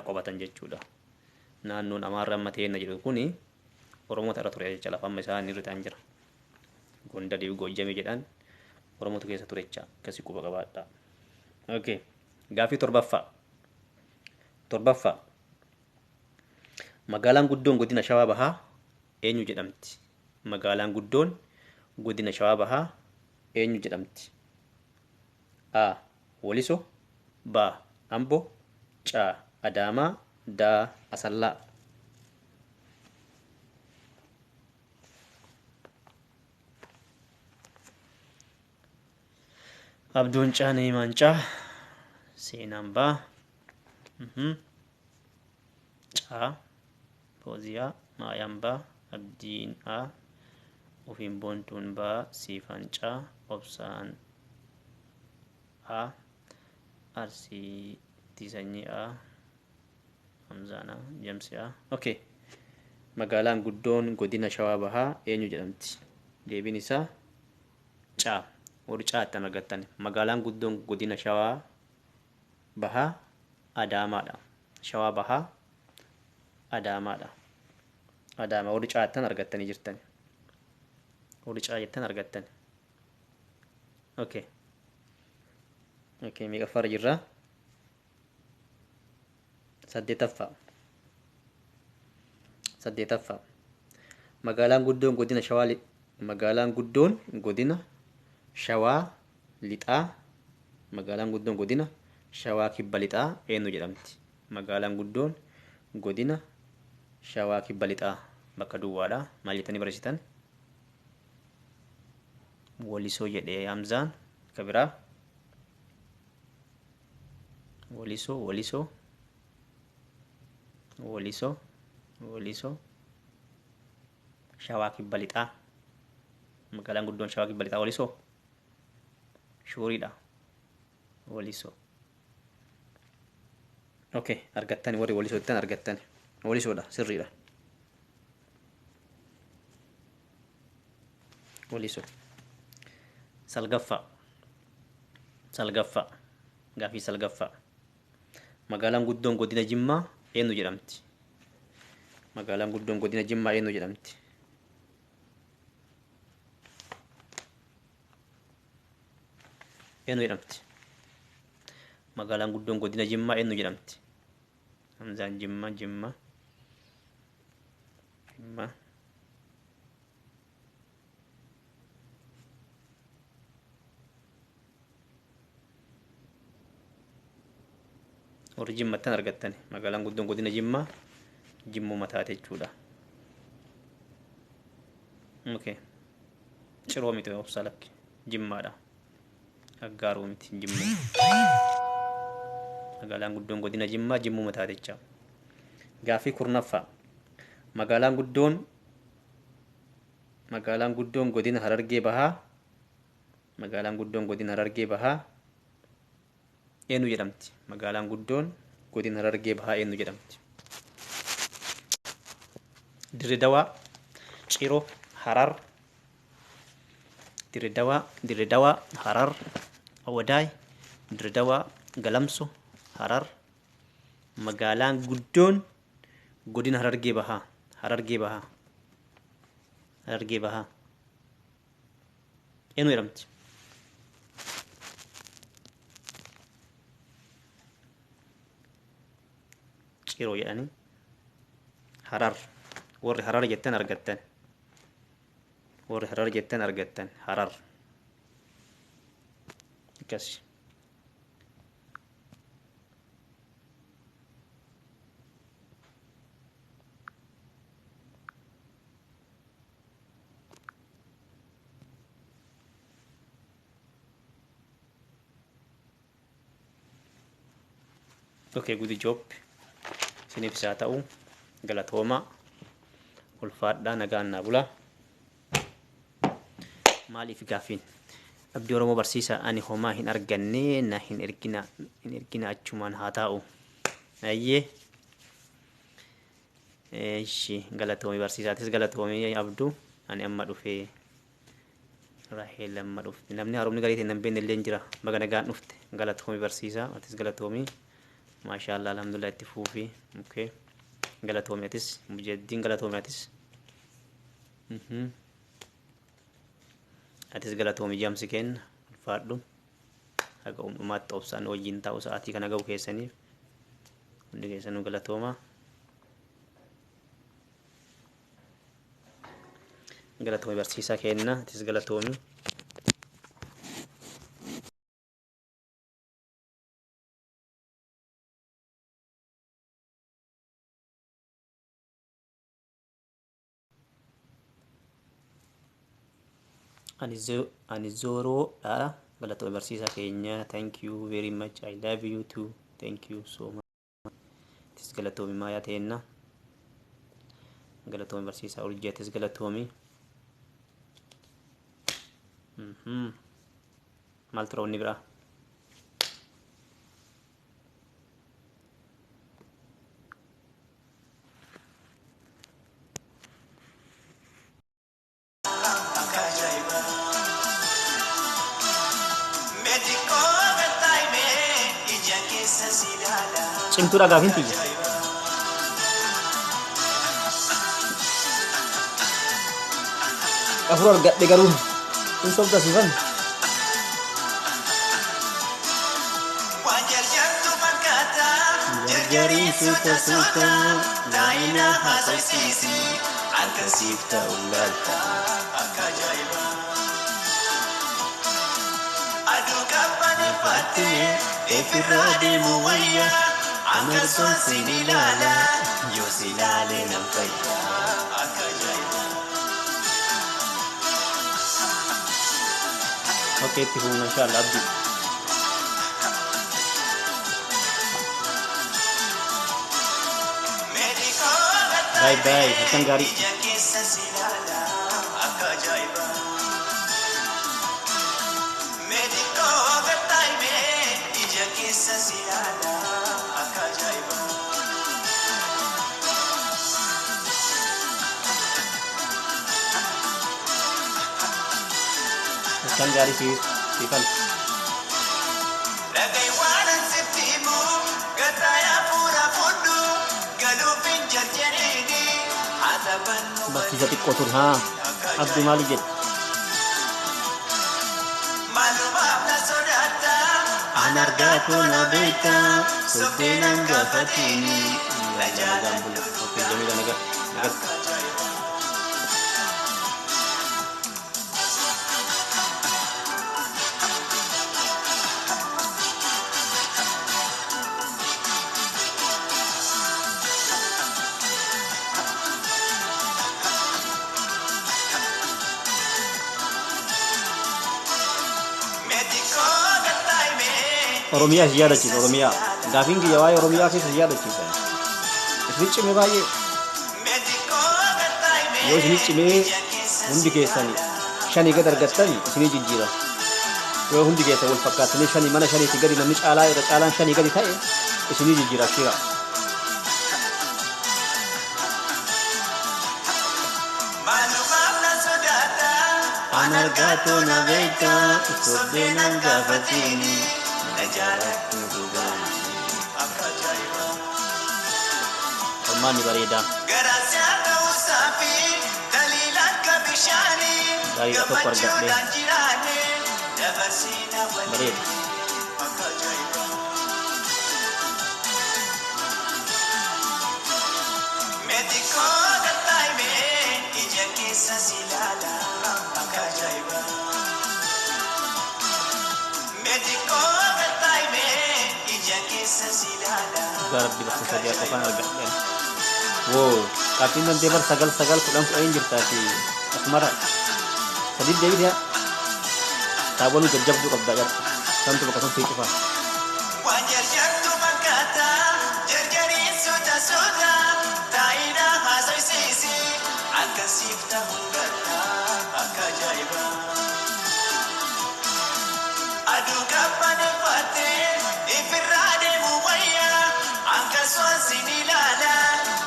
qubatan jechuudha. Naannoon Amaarraa amma ta'een jedhu kuni Oromoota irra ture jecha. Lafa amma isaan irra ta'an jira. Gondarii Goojjamee jedhan Oromoota keessa ture jecha. Akkasii quba qabaadha. Okay. Gaaffii torbaffaa. Magaalaan guddoon godina Shawaa Bahaa eenyu jedhamti? Magaalaan guddoon godina Shawaa Bahaa eenyu jedhamti? A. Waliso, B. Amboo, C. Adaamaa, D. Asallaa. Abduun C. Naa'imaan C. Seenaan B. C. Fooziyaa, Maayaan B. Abdiin A. Ofiin boontuun B. Siifaan C. Obsaan A. Arsiitii sanyii A. Hamzaan A. Jamsi A. Okay. Magaalaan guddoon godina Shawaa Bahaa eenyu jedhamti? Deebiin isaa C. Warri C ittiin argattan. Magaalaan guddoon godina Shawaa Bahaa Adaamaadha. Shawaa Bahaa Adaamaadha. Adaamaa warri C ittiin argattanii jirtan. Warri C ittiin argattan. Okay. Okey, meeqaffaarra jirra? Saddeetaffaa. Saddeetaffaa. Magaalaan guddoon godina Shawaa magaalaan guddoon godina Shawaa lixaa. Magaalaan guddoon godina Shawaa kibba lixaa eenyu jedhamti? Magaalaan guddoon godina Shawaa kibba lixaa bakka duwwaadha. Maal jettanii barreessitan? Walisoo jedhee Hamzaan ka biraa. Walisoo, Walisoo, Walisoo, Walisoo. Shawaa kibba lixaa. Magaalaan guddoon Shawaa kibba lixaa Walisoo. Shuuriidha. Walisoo. Okay, argattani warri Walisoo jettan argattani. Walisoodha, sirriidha. Walisoo. Salgaffaa. Salgaffaa. Gaafii salgaffaa. Magaalaan guddoon godina Jimmaa eenyu jedhamti? Magaalaan guddoon godina Jimmaa eenyu jedhamti? Eenyu jedhamti? Magaalaan guddoon godina Jimmaa eenyu jedhamti? Hamzaan Jimmaa, Jimmaa, Jimmaa. Warri Jimmattan argattani. Magaalaan guddoon godina Jimmaa Jimmuma taate jechuudha. Okay. Ciroo miti obsaa lakki. Jimmaadha. Aggaaruu miti Jimmaa. Magaalaan guddoon godina Jimmaa Jimmuma taate jecha. Gaafii kurnaffaa. Magaalaan guddoon godina Harargee Bahaa. Magaalaan guddoon godina Harargee Bahaa eenyu jedhamti? Magaalaan guddoon godina Harargee Bahaa eenyu jedhamti? Dirredawaa, Ciroo, Harar. Dirredawaa, Harar, Awadaay, Dirredawaa, Galamso, Harar. Magaalaan guddoon godina Harargee Bahaa. Harargee Bahaa. Harargee Bahaa eenyu jedhamti? Ciroo jedhanii. Harar. Warri Harar jettan argattan. Warri Harar jettan argattan. Harar. Akkasi. Okay, good job. Isiniif isaa ta'u galatoomaa. Ulfaadhaa nagaan naa bulaa. Maaliif gaaffiin? Abdii Oromoo barsiisaa ani homaa hin arganne na hin ergina achumaan haa taa'u. Ayyee. Eeshi galatoomii barsiisaatis galatoomii Abduu ani amma dhufee Raheel amma dhufte. Namni haaromni garii ta'e hin beekne illee jira. Baga nagaan dhufte galatoomii barsiisaa atis galatoomii. Maashaallah alhamdulillah itti fuufii. Okay. Galatoomii atis mujaddin galatoomii atis. Atis galatoomii jaamsi kenna ulfaadhu. Haga uumaatti obsaan wajjin taa'u sa'aatii kana ga'u keessaniif hundi keessanuu galatoomaa. Galatoomii barsiisaa kenna atis galatoomii. Anizoro dha galatoomii barsiisaa keenya. Thank you very much. I love you too. Thank you so much. Atis galatoomii maayaa teenna. Galatoomii barsiisaa urjii atis galatoomii. Maal tura wanni biraa? Cimtuudha gaafiin tiyya. Afur argadhe garuu hin sobda sifan. Jarjariin suuta suuta naayina haasofsiisi akkasiif ta'uu laalta akka ajaa'iba. Aduu qabbaneeffattee eefirraa deemu wayya akka soonsiin ilaala yoo si ilaalee nan fayya akka ajaa'iba. Oke, itti fuuna inshallah abdii. Bye bye, halkan gaarii. Halkan gaarii siifan. Bakki xiqqoo ture haa abdii maali jedhe an argaatu na beekta soddeenan gaafatini lajaadhaan bula okkee jamiila nagar Oromiyaa si yaadachiisa Oromiyaa gaafiin kiyya waa'ee Oromiyaa keessa si yaadachiisa isin cimee baay'ee yoo isin cimee hundi keessanii shanii gad argattani isinii jijjiira yoo hundi keessan wal fakkaatanii shanii mana shaniitti gadi namni caalaa irra caalaan shanii gadi ta'e isinii jijjiira shira. An argaatu na beekta soddeenan gaafatini najaadhaan dhugaan akka ajaa'iba. Ormaanni bareedaa. Garaasiyaa ta'uusaa fi daliila akka bishaanii gammachuudhaan jiraanne dabarsiina waliin akka ajaa'iba. Meetikoo gattaa'imee ija keessa si ilaala akka ajaa'iba. Garbi bakka sadii qofaan argadhan. Woo, qaabbiin dandee bar sagal kudhan kudhan jirtaa fi asmara sadii deebiidha. Taabonni jajjabduu qabdaa jirtu. Samtu bakka san fiiqifaa. Waan jarjartu fakkaata jarjariin suuta taa'ina haasofsiisi akkasiif ta'uu gata akka ajaa'iba. Aduu qabbaneeffattee ifirraa deemu wayya akka soonsiin ilaala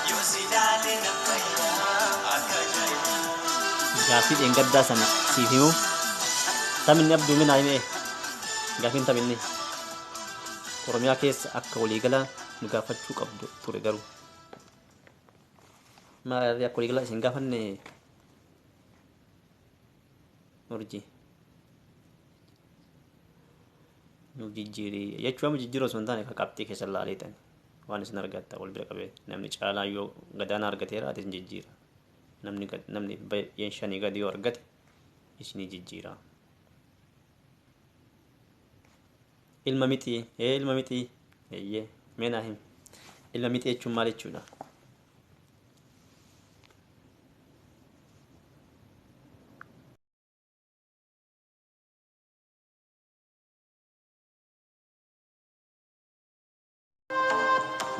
yoo si ilaalee nan fayya akka ajaa'iba. Gaaffii dheengaddaa sana siif himu taphni abduu minaa himee gaaffiin taphni Oromiyaa keessa akka waliigalaa nu gaafachuu qabdu ture garuu maal akka waliigalaa isin gaafanne urjii. Nu jijjiiri jechuun jijjiiroo osoo hin taane kan qabxii keessa laaleetan waan isin argatta wal bira qabee namni caalaa yoo gadaana argateera ati isin jijjiira namni baay'een shanii gadi yoo argate isinii jijjiira. Ilma mixii ilma mixii eeyyee meenaa him ilma mixii jechuun maal jechuudha?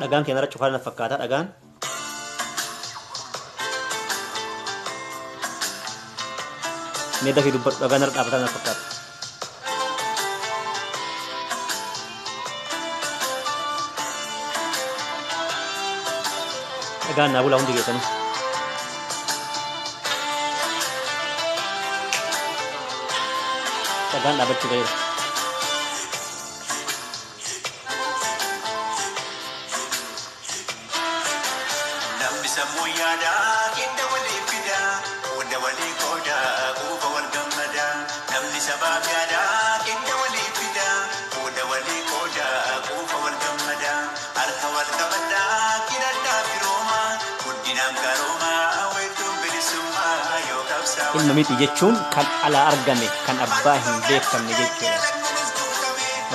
Dhagaan keenya irra cufaa na fakkaata dhagaan. Mee dafii dubbadhu dhagaan irra dhaabataa na fakkaata. Dhagaan naa bulaa hundi keessanii. Dhagaan dhaabachuu ga'eera. Welcome. ilma miti jechuun kan alaa argame kan abbaa hin beekamne jechuudha.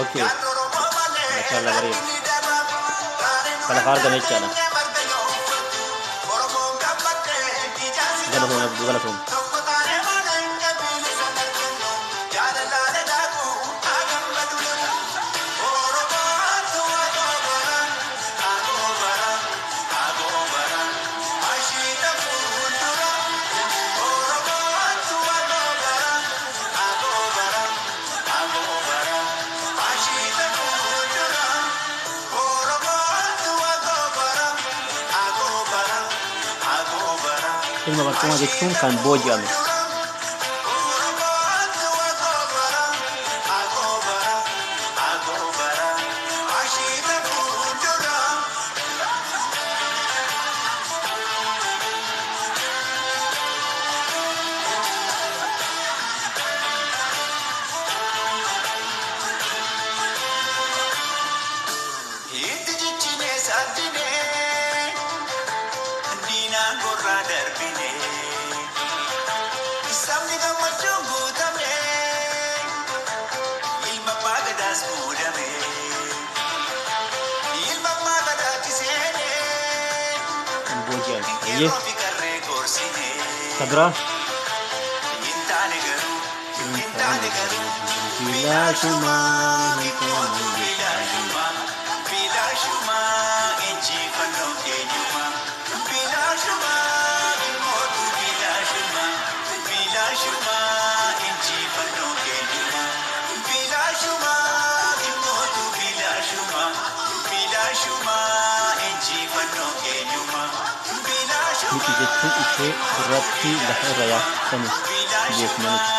Okay. Mashallah bareeda. Kan lafa argame jechaadha. Galatoon abduu galatoon. Ilma barcuma jechuun kan booji'ame. Iya. Sabra. Bila cuma miti jechuun ishee irratti lafa irra yaasanii beekmaniiti.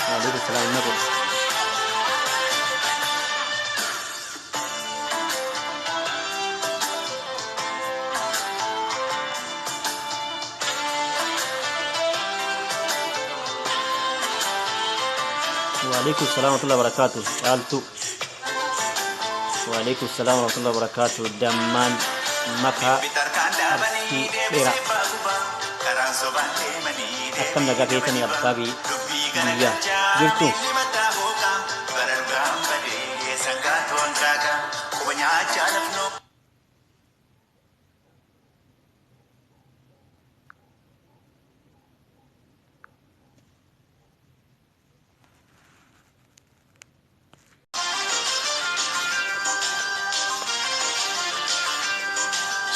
Waalaikum salaam warahmatullahi. Waalaikumsalam warahmatullahi wabarakatuh. Altu. Waalaikumsalam warahmatullahi wabarakatuh. Damman maka arti dera. Akkam nagaa keessanii abbaa biyyaa jirtu.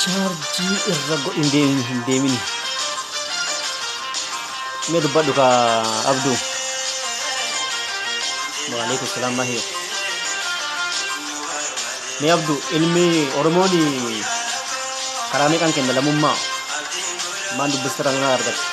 Chargii irra godhin hin deemini. Mee dubbadhu ka Abduu. Waalaikum salaam Mahir. Mee Abduu ilmi Oromooni karaa meeqaan kenna lammummaa maan dubbistara naa argatte.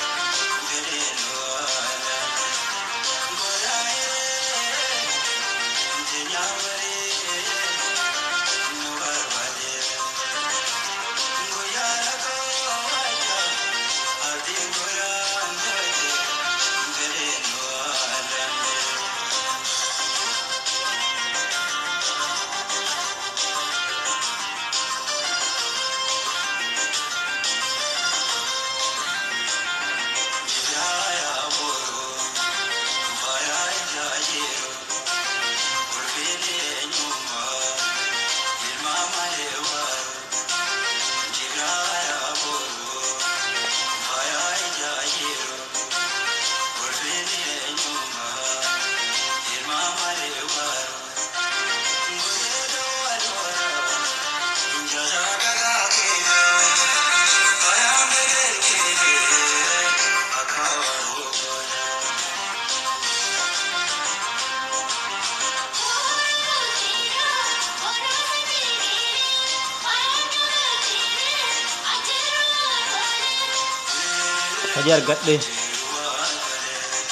Hajar gadde.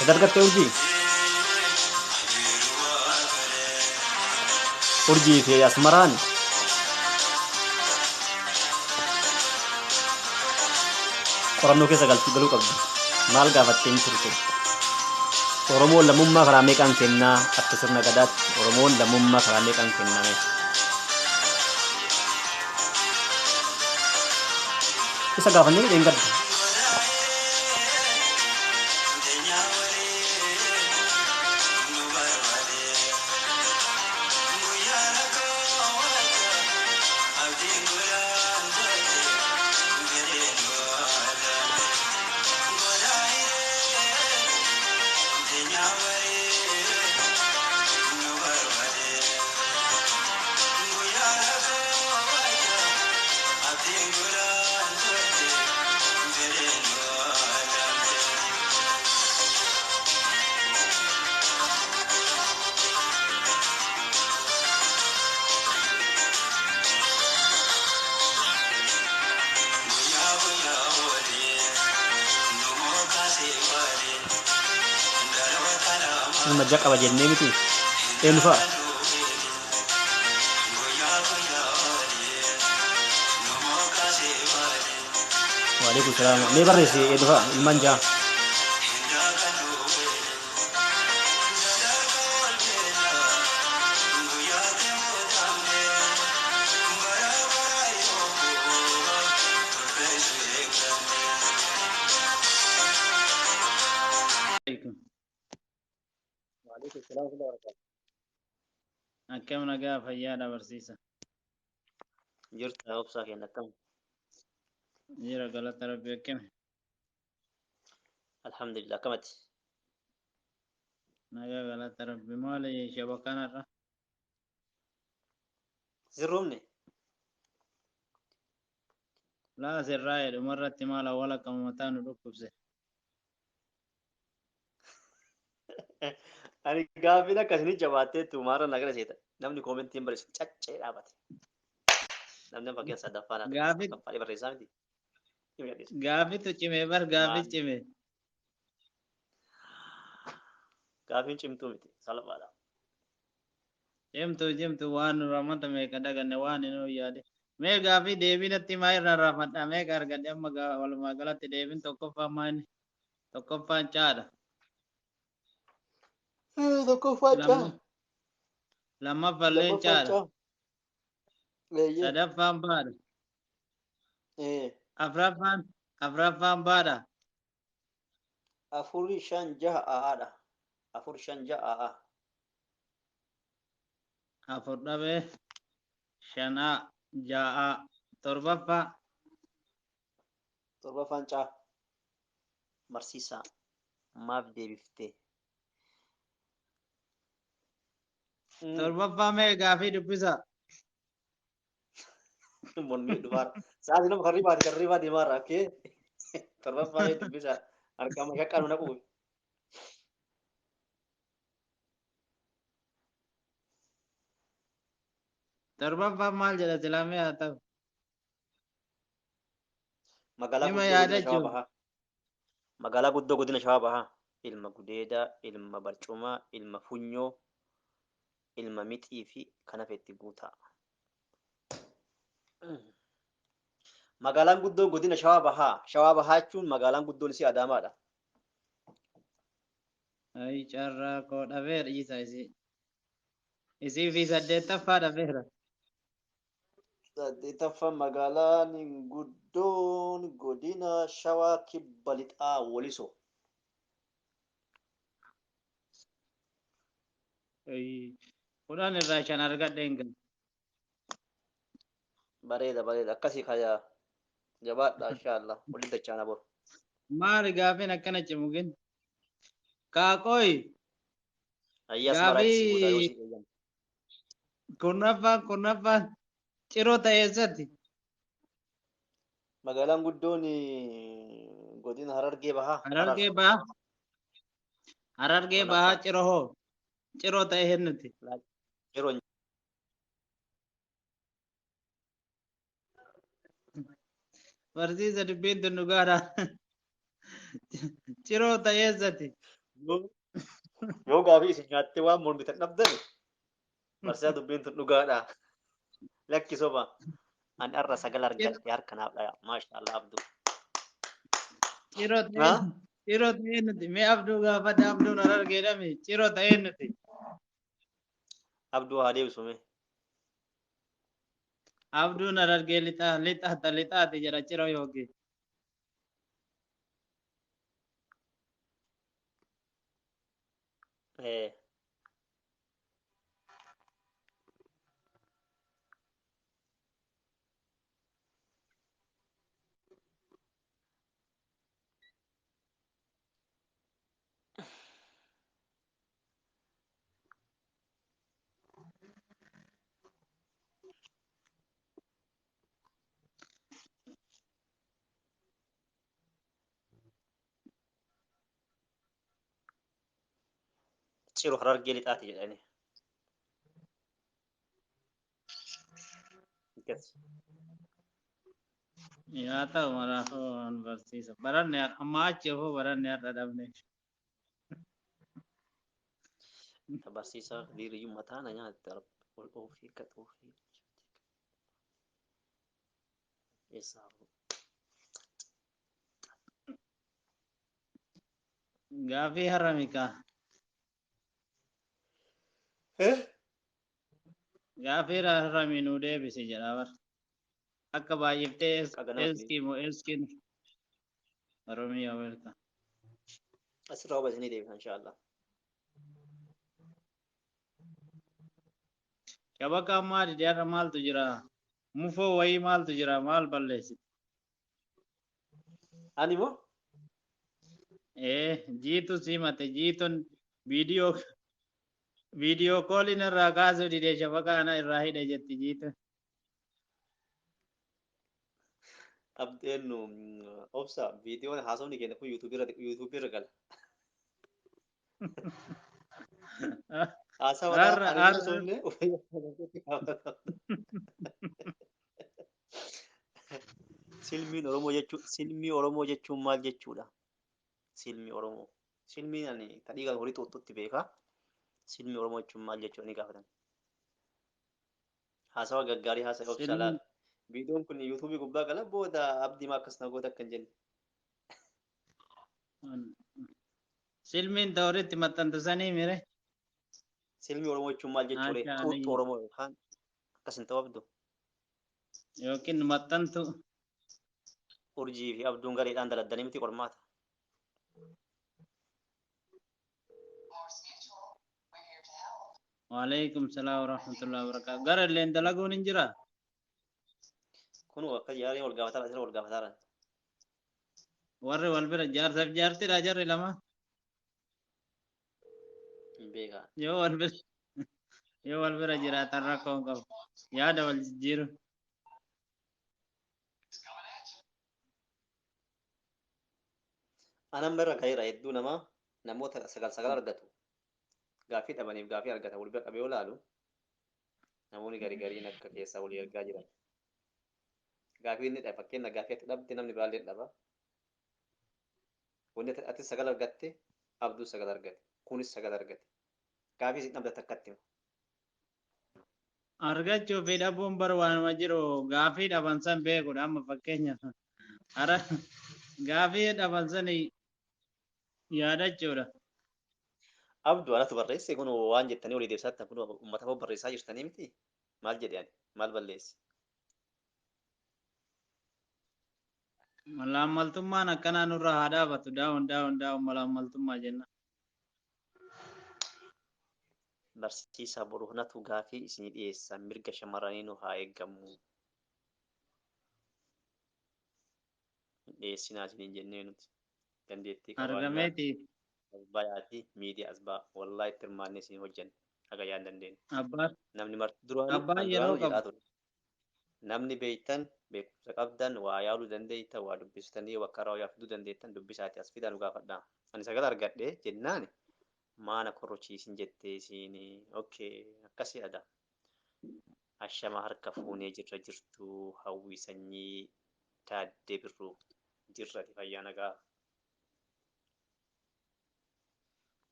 Hajar gadde urji fi asmaran. Qorannoo keessa galuu qabdu. Maal gaafattee turte? Oromoon lammummaa karaa meeqaan kennaa akka sirna gadaatti Oromoon lammummaa karaa meeqaan kenname. Isa gaafannee hidheen gadda. Majja qaba jennee miti eenyu fa'a? Waalaikum salaam. Mee barreesse eenyu fa'a? Ilmaan ja'a. Waalaikum salaam wa rahmatullahi. Akkam nagaa fayyaadha barsiisa. Jirta obsaa kenna akkam? Jira galata rabbi akkami. Alhamdulillah akkamati. Nagaa galata rabbi maali shabakanarra? Sirroomne? Laa sirraa jedhu marratti maala wala qamataa nu dhukkubse. Ani gaaffiin akkasii jabaattee tuumaarra nagara seeta. Namni koomentiin barreessu caccee dhaabate. Namni fakkiin sadaffaan kaffaalee barreessaa miti. Gaaffitu cimee bar gaaffi cimee. Gaaffiin cimtuu miti salphaadha. Cimtu waan nu ramata meeqa daganne waan inni yaade. Mee gaaffi deebinatti maa irraa raafadha meeqa argadhe amma walumaa galatti deebin tokkoffaan maani tokkoffaan caadha. Tokkoffaan caadha. Lammaffallee caadha. Sadaffaan baadha. Afraffaan baadha. Afurii shan jaha haadha. Afur shan jaha. Afur dhabee shanaa ja'a torbaffaa. Torbaffaan caa. Barsiisaa maaf deebiftee? Torbaffaa mee gaafii dubbisaa. Mormii dhufaara. Sa'aatii nama karriibaa deemaarra akkee torbaffaa mee dubbisaa harkama shaqqanu naqu. Torbaffaan maal jedha silaamee haa ta'u. Magaalaa guddoo godina Shawaa Bahaa. Ilma gudeedaa, ilma barcumaa, ilma funyoo, ilma mixii fi kan hafetti guutaa. Magaalaan guddoo godina Shawaa Bahaa. Shawaa Bahaa jechuun magaalaan guddoon isii Adaamaadha. Ayi carraa koo dhabeera isa isii. Isii fi saddeettaffaa dhabeera. Saddeettaffaa magaalaan guddoon godina Shawaa Kibba Lixaa Walisoo. Kudhan irraa shan argadhe hin galu. Bareeda akkasii kaya jabaadha inshaallah waliin dachaana boru. Maali gaafiin akkana cimugin? Kaaqooyi. Gaafii kurnaffaan ciroo ta'eessatti. Magaalaan guddoon godina Harargee Bahaa. Harargee Bahaa ciroo hoo? Ciroo ta'e hennuti. Ciroo barsiisa dubbiin tun dhugaadha. Ciroo ta'eessatti. Yoo gaafii isin nyaattee waan mormitan dhabdan barsiisa dubbiin tun dhugaadha. Lakki soba. Ani arra sagal argadhe harka naaf dhaya. Maashaallah Abduu. Ciroo ta'ee nuti mee abduu gaafadha abduun argeedhame ciroo ta'ee nuti. Abduu haa deebisume. Abduun argee lixaati jedha ciroo yookiin. Ciroo harargee lixaati jedhani. Yaa ta'u maraafuu waan barsiisa. Baranne amma achi hoo baranne har'a dhabne. Barsiisaa hiriyyuu mataa na nyaatti ol ofii gad ofii. Eessaa Gaafii har'a mikaa. Gaafii har'a minuu deebisi jedha bara. Akka baay'iftee elskiin Oromiyaa weelka. asirraa hubatanii deebisan inshaallah. Shabakaan maali dhiyaarra maaltu jira? Mufoo wayii maaltu jira? Maal balleessi? Ani moo Jiitu simate jiituun viidiyoo kooliin irraa kaasuu didee shabakaana irraa hidhe jetti jiituun. abdeennu obsa viidiyoon haasawni keenya kun yuutuubii irra gala. Haasawaa ani osoo silmii Oromoo jechuun maal jechuudha? Silmii Oromoo. Silmiin ani tadhiigaa horii xuuxutti beekaa. Silmii Oromoo jechuun maal jechuudha ni gaafatan. Haasawaa gaggaarii haasawaa obsa laal. Viidiyoon kun yuutuubii gubbaa gala booda abdii maa akkas na goota akka hin jenne. Silmiin ta'uritti maxxantusanii mire. Silmii Oromoo jechuun maal jechuudha? Xuuxxuu Oromoo yookaan akkas hin ta'u abdu. Yookiin maxxantu. Urjii fi abduun gareedhaan daladdanii miti qormaata. Waalaikum salaam warahmatullahi wabarakatuh. Gara illeen dalaguun hin jiraa? Kun akka yaariin wal gaafataa asirra wal gaafataadhaan. Warri wal bira jaarsaaf jaartidha jarri lama. Hin beekaa. Yoo wal bira jiraatan rakkoo hin qabu. Yaada wal jijjiiru. Anamma irra gaheera hedduu namoota sagal argatu. Gaaffii dhabaniif gaaffii argata wal bira qabee olaalu namoonni gariin akka keessaa walii ergaa jiran. Gaaffii inni dhaba fakkeenya gaaffii ati dhabde namni biraallee dhaba. Wanti ati sagal argatte abduu sagal argate kunis sagal argate. Gaaffii isin dhabdate akkatti. Argachuu fi dhabuun barbaadama jiru gaaffii dhaban san beekudha amma fakkeenya. Ara gaaffii dhaban san yaadachuudha. Abduu anatu barreesse kun waan jettanii olii deebisatti kun uummataaf barreessaa jirtanii miti maal jedhan maal balleessi. Malaammaltummaan akkanaa nurra haa dhaabatu daawun malaammaltummaa jenna. Barsiisaa boruu natu gaaffii isinii dhiyeessa mirga shamarranii nu haa eeggamu. Dhiyeessinaa isiniin jennee nuti dandeettii Argameeti. bayaati miidiyaa asbaa wallaa itti hirmaannee isin hojjenna akka yaan dandeenye. Namni marti Abbaan yeroo qabu. Namni beektan beekumsa qabdan waa yaaluu dandeettan waa dubbistanii bakka raawwaa fiduu dandeettan dubbisaati as fidaan gaafadhaa. Ani sagal argadhe jennaan maana korrochiisin jettee isin okay akkasii adda. Ashama harka fuunee jirtu hawwii sanyii taaddee birruu jirrati fayyaa nagaa.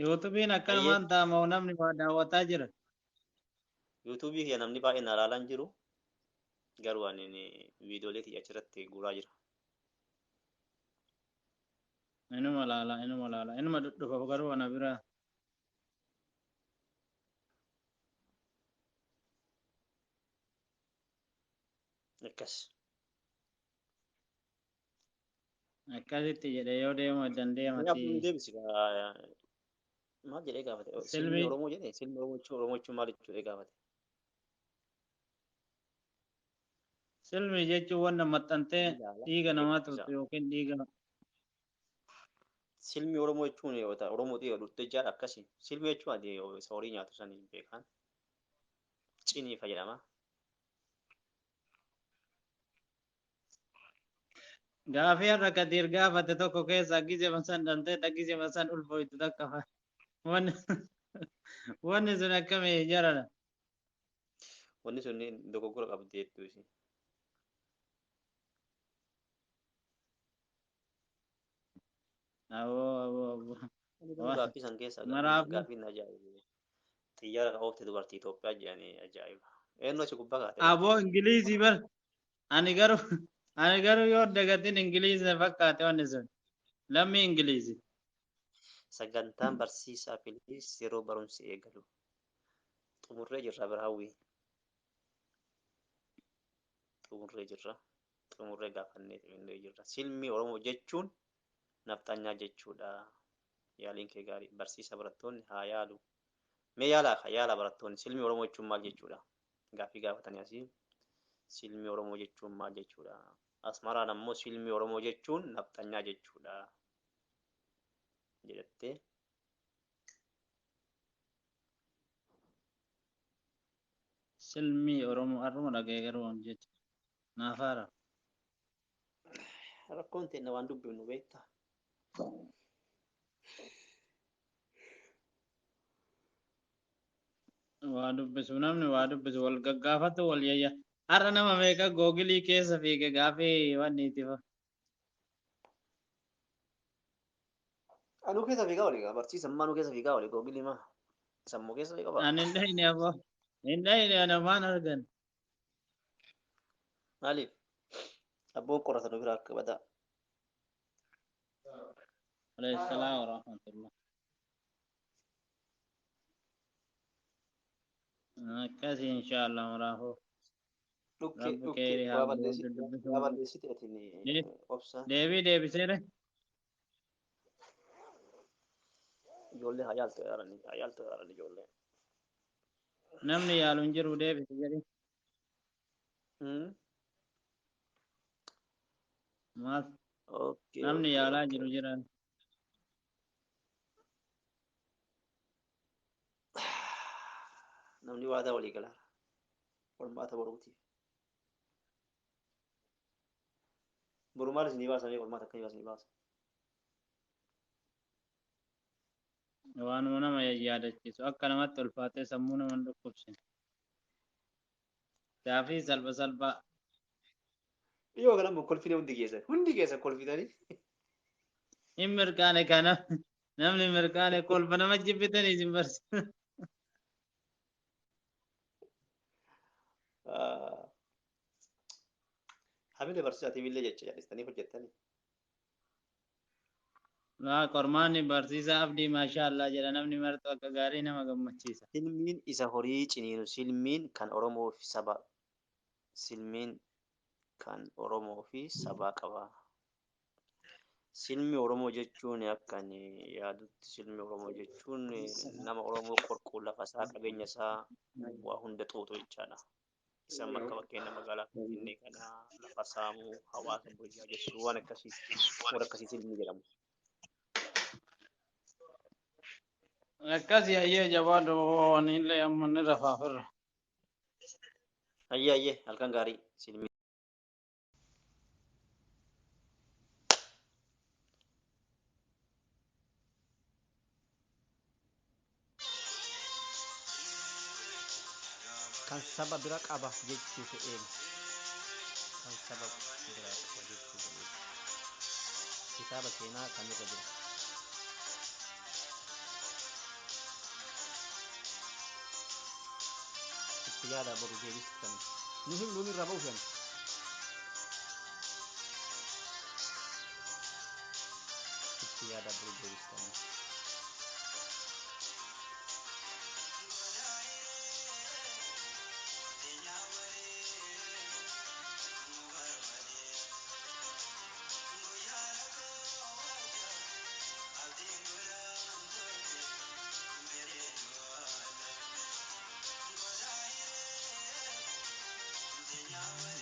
Yuutuubiin akkanumaan taa'amoo namni waa daawwataa jira. Yuutuubii kiyya namni baay'een ilaalaan jiru garuu ani viidiyoolee achirratti guuraa jira. inuma laala inuma dhudhufa garuu ana bira akkas akkasitti jedhe yoo deemu mee dandeemati abduun deebisi maal jedhee gaafate silmi silmi oromoo jedhe silmi oromoo jechuun maal jechuudha gaafate silmi jechuun wanta maxxantee ilaala dhiiga namaa eebbisa turte yookiin dhiiga silmi oromoo jechuun yoo ta'u oromoo dhiiga dhutte jaadha akkasi silmi jechuun ati isa horii nyaatu sanii beekan ciniifa jedhama gaafii har'a Kadir gaafate tokko keessa gisema san dhaltee gisema san ulfooytu takka wanni wanni sun akkamii jaradha wanni sun dogoggora qabdi hedduu isi aboo gaaffii san keessa maraafu gaaffii na ajaa'ibu xiyyaara kan oofte dubartii Itoophiyaa jedhanii ajaa'iba eenyu achi gubbaa kaate aboo ingilizii bar ani garuu yoo dagatin ingilizii fakkaate wanni sun lammii ingilizii sagantaan barsiisaa filiis yeroo barumsi eegalu xumurree jirra bira hawwii xumurree gaafannee xumurree jirra silmi oromoo jechuun nafxanyaa jechuudha yaaliin kee gaarii barsiisa barattoonni haa yaalu mee yaala barattoonni silmi oromoo jechuun maal jechuudha gaaffii gaafatanii asii silmi oromoo jechuun maal jechuudha asmaraan ammoo silmi oromoo jechuun nafxanyaa jechuudha jedhattee silmii oromoo har'uma dhagee garuu jecha naafaara rakkoon ta'e waan dubbifnu beektaa waa dubbisu namni waa dubbisu wal gaggaafatu wal yayya har'a nama meeqa googilii keessa fiige gaafii wanniitifa anuu keessa fiigaa olii barsiisa ammaa keessa fiigaa olii googilii maa sammuu keessa fiigaa ba'a ani hin dhayne aboo hin dhayne ana maan argan maaliif abboon qorata nu biraa akka badaa alayhi salaam wa rahmatullah akkasi inshallah maraafuu rabbi kheyri haa waa balleessite atiin obsa deebiseere ijoollee haa yaaltu yaalan ijoollee namni yaalu hin jiru deebise jedhi maal namni yaalaa jiru jiran namni waadaa walii galaara qormaata boruutiif boru maal isinii baasanii qormaata akkamii baasanii baasa waanuma nama yaadachiisu akka namatti ulfaatee sammuu nama hin dhukkubsine gaafii salphaa yoo kana kolfine hundi keessa kolfitanii hin mirqaane kana namni mirqaane kolfa nama jibbitanii isin barsiisa hamile barsiisaatiif illee jecha yaadistanii hojjettanii qormaanni barsiisaa abdii maashaallah jedha namni martu akka gaarii nama gammachiisa silmiin isa horii ciniinu silmiin kan oromoo fi saba silmiin kan oromoo fi sabaa qaba silmi oromoo jechuun akkan yaadutti silmi oromoo jechuun nama oromoo qorquu lafa isaa qabeenya isaa waa hunda xuuxu jechaadha isa akka fakkeenya magaalaa Finfinnee kana lafa saamuu hawaasa bojjaa jechuu waan akkasii silmi jedhamu akkasi ayyee jabaadhu wanillee amma ni rafaafirra ayyee halkan gaarii silmi kan saba bira qaba jechuu fe'een kan saba bira qaba jechuu fe'een kitaaba seenaa kan irra jira itti yaada boru deebistani nuun irraa ba'u fe'an itti yaada burburistan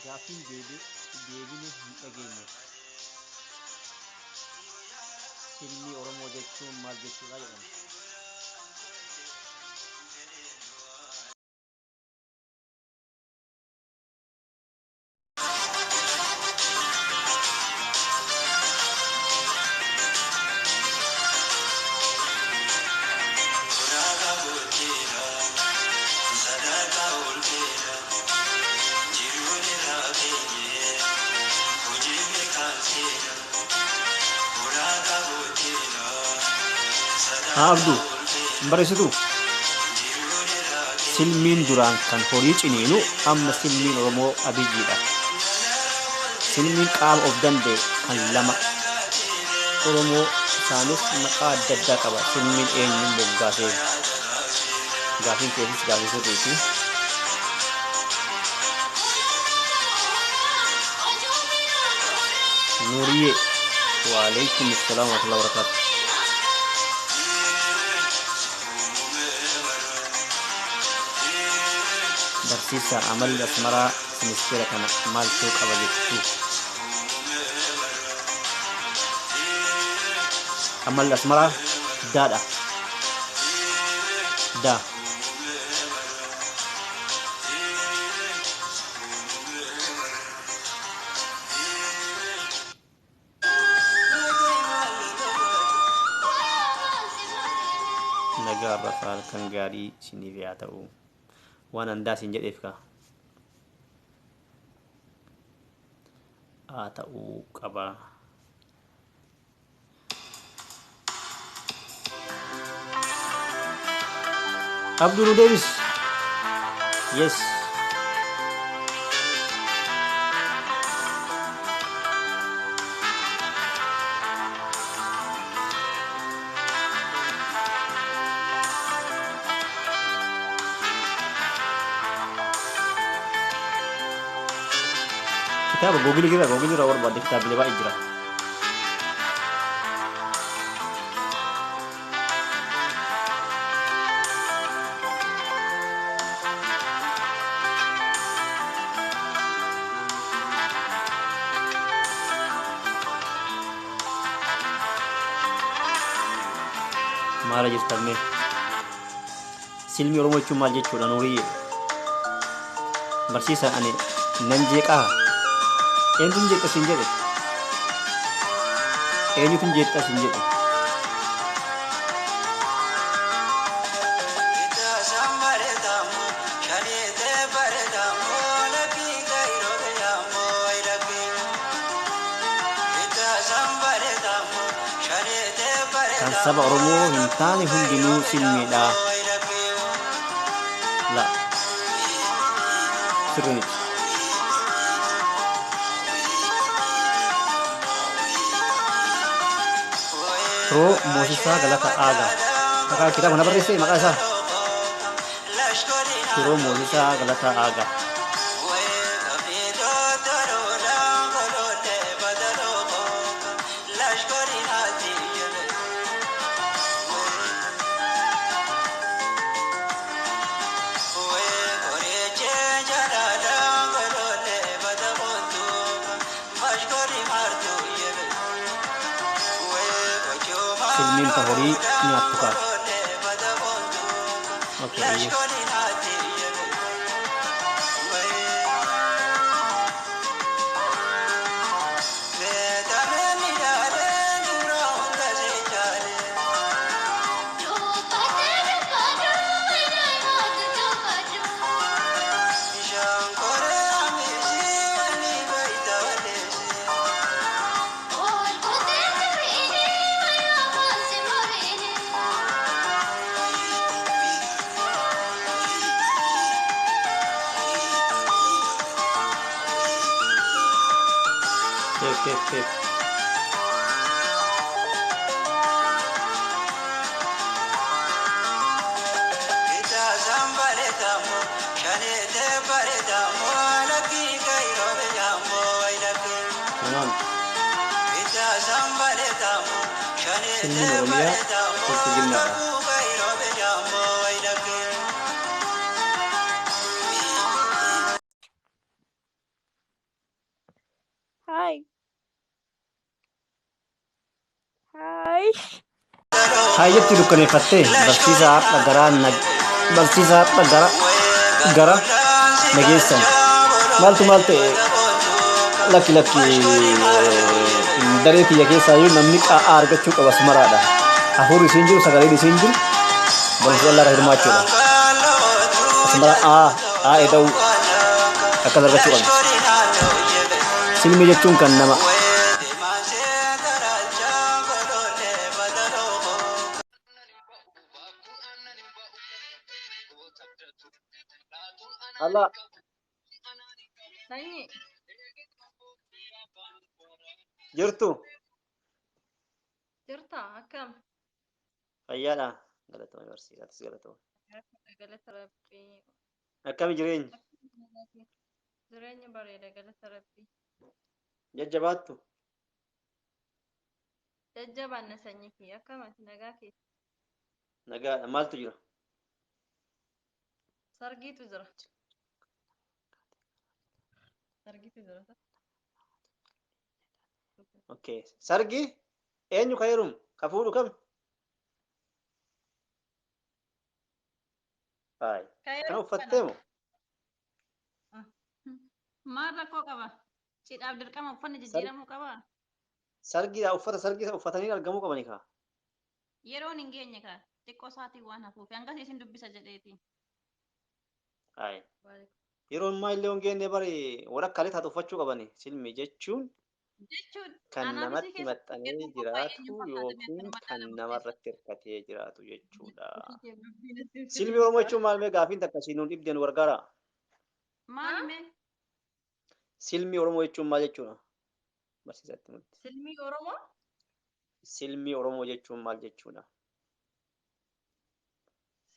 gaafin deebine hin dhageenye ilmi oromoo jechuun maal jechuudha jedhama. Abduu barreessitu silmiin duraan kan horii ciniinu amma silmiin oromoo abiyyiidha. Silmiin qaama of danda'e kan lama oromoo isaanis maqaa adda addaa qaba. Silmiin eenyuun moggaasee gaafiin keessis gaafii sirriiti. Nuuriyyee waalaikum assalaam wa rahmatullahi wa barakatuh. Barsiisa amalli asmaraa ministeera kana maaltu qaba jettu. Amalli asmaraa daadha. Daa. Nagaa Rafaal kan gaarii isiniif haa ta'u. Waan andaa isin jedheef haa ta'uu qaba. Abdul Davis. Yes. Kitaaba Google irraa barbaadde kitaabni baay'ee jira. Maal jirtame? Silmi Oromoo jechuun maal jechuudha Nuuriyyee? Barsiisa ani nan jeeqaa. Eenyuun jeeqa siin jedhe? Eenyuun jeeqa siin jedhe? Kan saba Oromoo hin taane hundinuu silmiidha. La sirrii miti. Pro Moosisaa Galata Aagaa. Kakak kitaaba kana barreesse maqaa isaa. Pro Moosisaa Galata Aagaa. Silmiin horii nyaattu kaa. Okay. Sip. silmiin oromiyaa qulqullinnaadha. Hi. Hi. Haayyatti dukkaneeffattee barsiisaa har'a gara nageessan maaltu maal ta'e lakki daree tiyya keessaa yoo namni qa'aa argachuu qaba asmaraadha. Hafuurri isiin jiru sagaleen isiin jiru barumsa bal'aadha hirmaachuudha. Asmara eda'uu akkas argachuu qabdi. Silmii jechuun kan nama Allah Sanyi. jirtu Jirta akkam? fayyaadha. Galatoomaa barsiisaattis galatoomaa. Galata Rabbii. Akkami jireenya? Jireenya bareeda galata Rabbii. Jajjabaattu? Jajjabaanna sanyii fi akkamati nagaa keessa. Nagaadha. Maaltu jira? Sargiitu jira. Sargiitu jira. Okay. Sargi eenyu ka heerumu? Ka fuudhu kami? Hai. Kana uffattee moo? Maal rakkoo qaba? Cidhaaf dirqama uffanni jijjiiramuu qaba? Sargiidha uffata sargii uffatanii argamuu qabani kaa. Yeroon hin geenye kaa xiqqoo isaatiin waan hafuuf hangas isin dubbisa jedheeti. Hai. Yeroon maa illee hongeen bari waraqaalee taatu uffachuu qabani. Silmi jechuun kan namatti maxxanee jiraatu yookiin kan namarratti hirkatee jiraatu jechuudha. Silmi Oromoo jechuun maal mee gaafiin takka isiin dhibdeen gargaara? Maal mee? Silmi Oromoo jechuun maal jechuudha? Barsiisatti nutti. Silmii Oromoo? Silmi Oromoo jechuun maal jechuudha?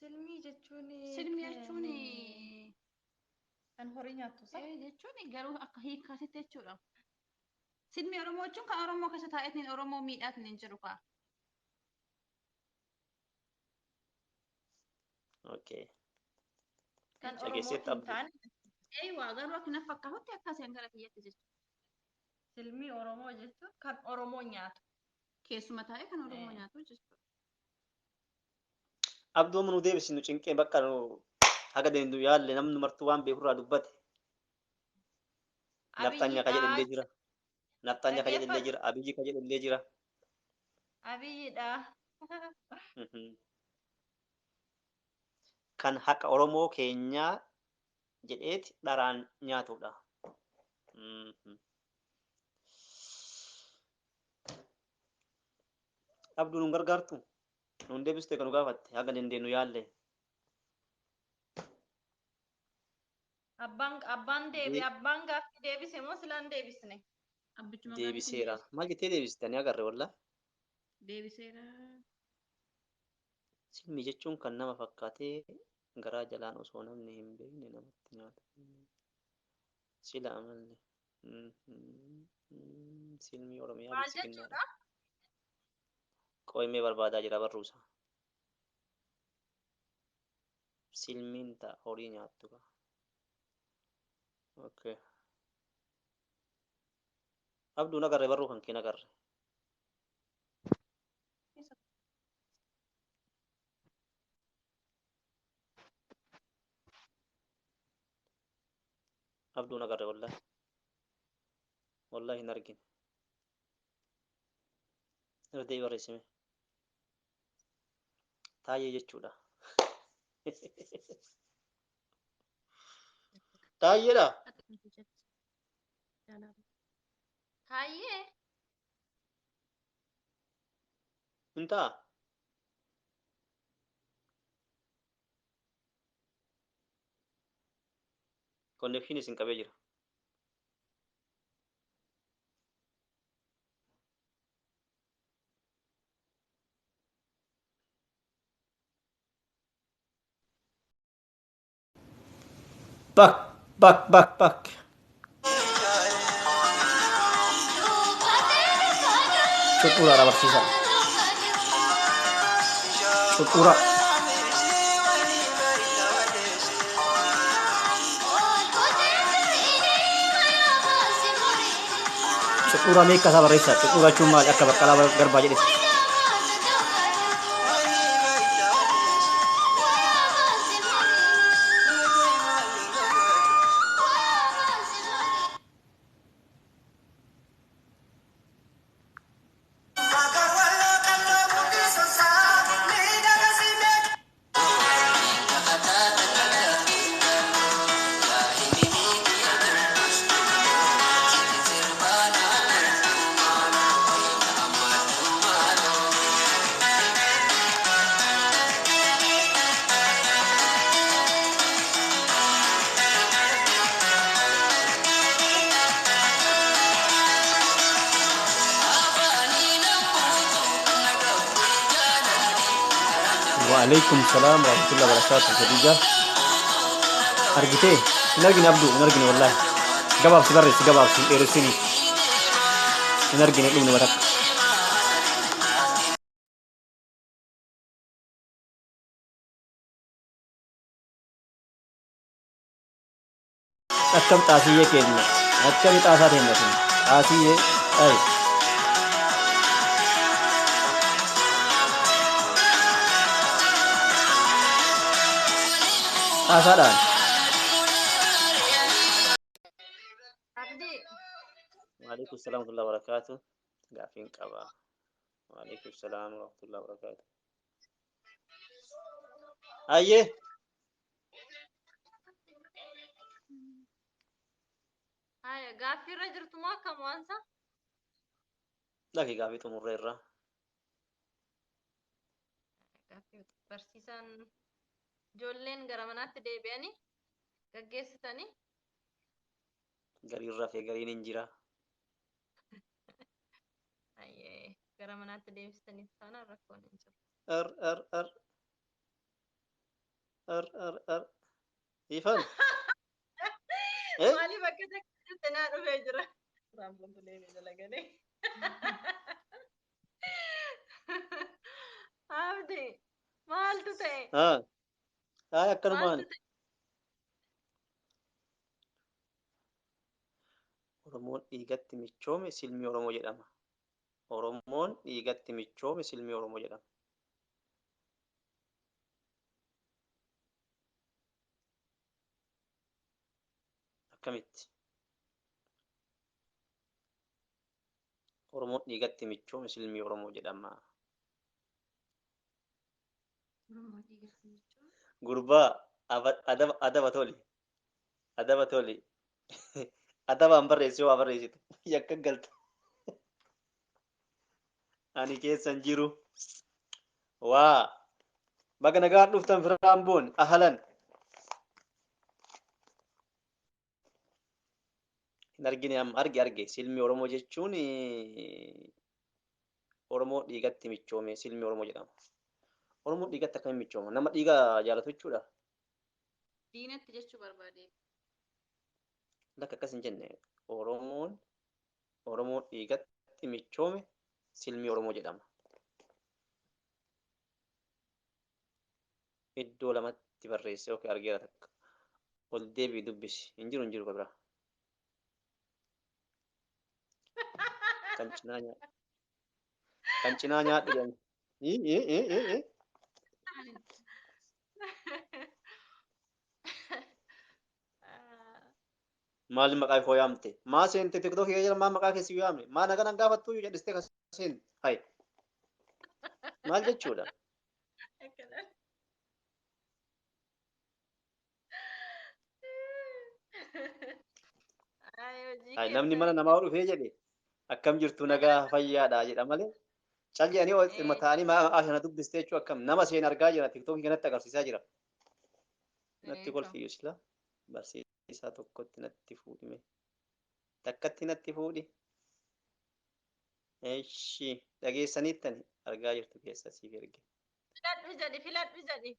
Silmii jechuun kan horii nyaattu jechuun garuu akka hiikkaasitti jechuudha. Silmii Oromoo jechuun kan Oromoo keessa taa'eetiin Oromoo miidhaatiin hin jiru kaa. Okay. Kan Oromoo hin taane. Waa garuu akka nafa fakkaatutti akkasiin gara kiyyatti jechuudha. Silmii Oromoo jechuun kan Oromoo nyaatu. Keessuma taa'ee kan Oromoo nyaatu jechuudha. Abduu manuu deebisinu cinqee bakka haga deemnu yaalle namni martuu waan beekurraa dubbate. Nafxanya ka jedhallee jira. Nafxanya ka jedhallee jira. Abiyyi ka jedhallee jira. Abiyyiidha. Kan haqa Oromoo keenyaa jedheeti dharaan nyaatudha. Abduu nun gargaartu? Nun deebiste kan nu gaafatte haga dandeenyu yaalle. Abbaan gaaffii deebise moo silaan deebisne? Deebiseera. Maal jettee deebistanii agarre walla? Deebiseera. Silmi jechuun kan nama fakkaatee garaa jalaan osoo namni hin beekne namatti nyaata. Sila amalli. Silmi Oromiyaa Maal jechuudha? Qo'imee barbaadaa jira barruusa. Silmiin ta'a horii nyaattu ka. Okay. Abduu nagarre barruu kan kee nagarre. Abduu nagarre wallahi. Wallahi hin argine. Irra deebii barreessime. Taayee jechuudha. Taayyeedha. Taayee. Hin ta'a. Connection isin qabee jira. Bak. Cukup lah barsiisa. Cuqura. Cuqura meeqa isaa barreessa. Cuqura jechuun maali? Akka Baqqalaa Garbaa jedhetti. وعليكم السلام ورحمة الله وبركاته. خديجة أرجتي نرجع أبدو نرجع والله جباب سبرس جباب إيرسيني نرجع نقول نورك أكم تاسية كيدنا أكم تاسات هنا تاسية أي تاسات وعليكم السلام ورحمة الله وبركاته. قافين قبا. وعليكم السلام ورحمة الله وبركاته. أيه هاي قافي رجل ما كم وانسا لكن قافي تمرر قافي برسيسان جولين غرامنات ديبياني gaggeessitanii garii rafee gariin hin jira. gara manaatti deebistanii taanaan rakkoon hin jiru. Ifan. Maaliif akka jettee naa dhufee jira? Raamboontu deemee jala galee. Abdi maaltu ta'e? Akkanumaan. Oromoon dhiigatti michoome silmii Oromoo jedhama. Oromoon dhiigatti michoome silmii Oromoo jedhama. Akkamitti? Oromoon dhiigatti michoome silmii Oromoo jedhama. Gurbaa adaba toli. Adaba toli. Adabaan barreessi waa barreessitu. Yakka galta. Ani keessan jiru. Waa. Baga nagaan dhuftan firaan boon ahlan. Hin argine amma arge silmii Oromoo jechuun Oromoo dhiigatti michoome silmii Oromoo jedhama. Oromoo dhiigatti akkamiin michooma? Nama dhiiga jaalatu jechuudha. Diinatti jechuu barbaade. Lakka akkas hin jenne Oromoo dhiigatti michoome silmii Oromoo jedhama. Iddoo lamatti barreesse yookiin argeera takka. Ol deebii dubbisi. Hin jiru kabira. Kan cinaa nyaadhu jedhani. Maal maqaa koo yaamte? Maa seente TikTok jala maa maqaa keessi yaamne? Maa naga nan gaafattu jedhiste kaseen. Hay. Maal jechuudha? Hay namni mana namaa dhufee jedhe akkam jirtu nagaa fayyaadha jedha malee. Calleanii mataanii maqaa kana dubbiste jechuun akkam nama seen argaa jira TikTok kanatti agarsiisaa jira. Natti kolfiyyuu sila barsiisaa tokkotti natti fuudhime. Takkatti natti fuudhi. Eeshi dhageessaniittani argaa jirtu keessa siif erge. Filadhu jedhi.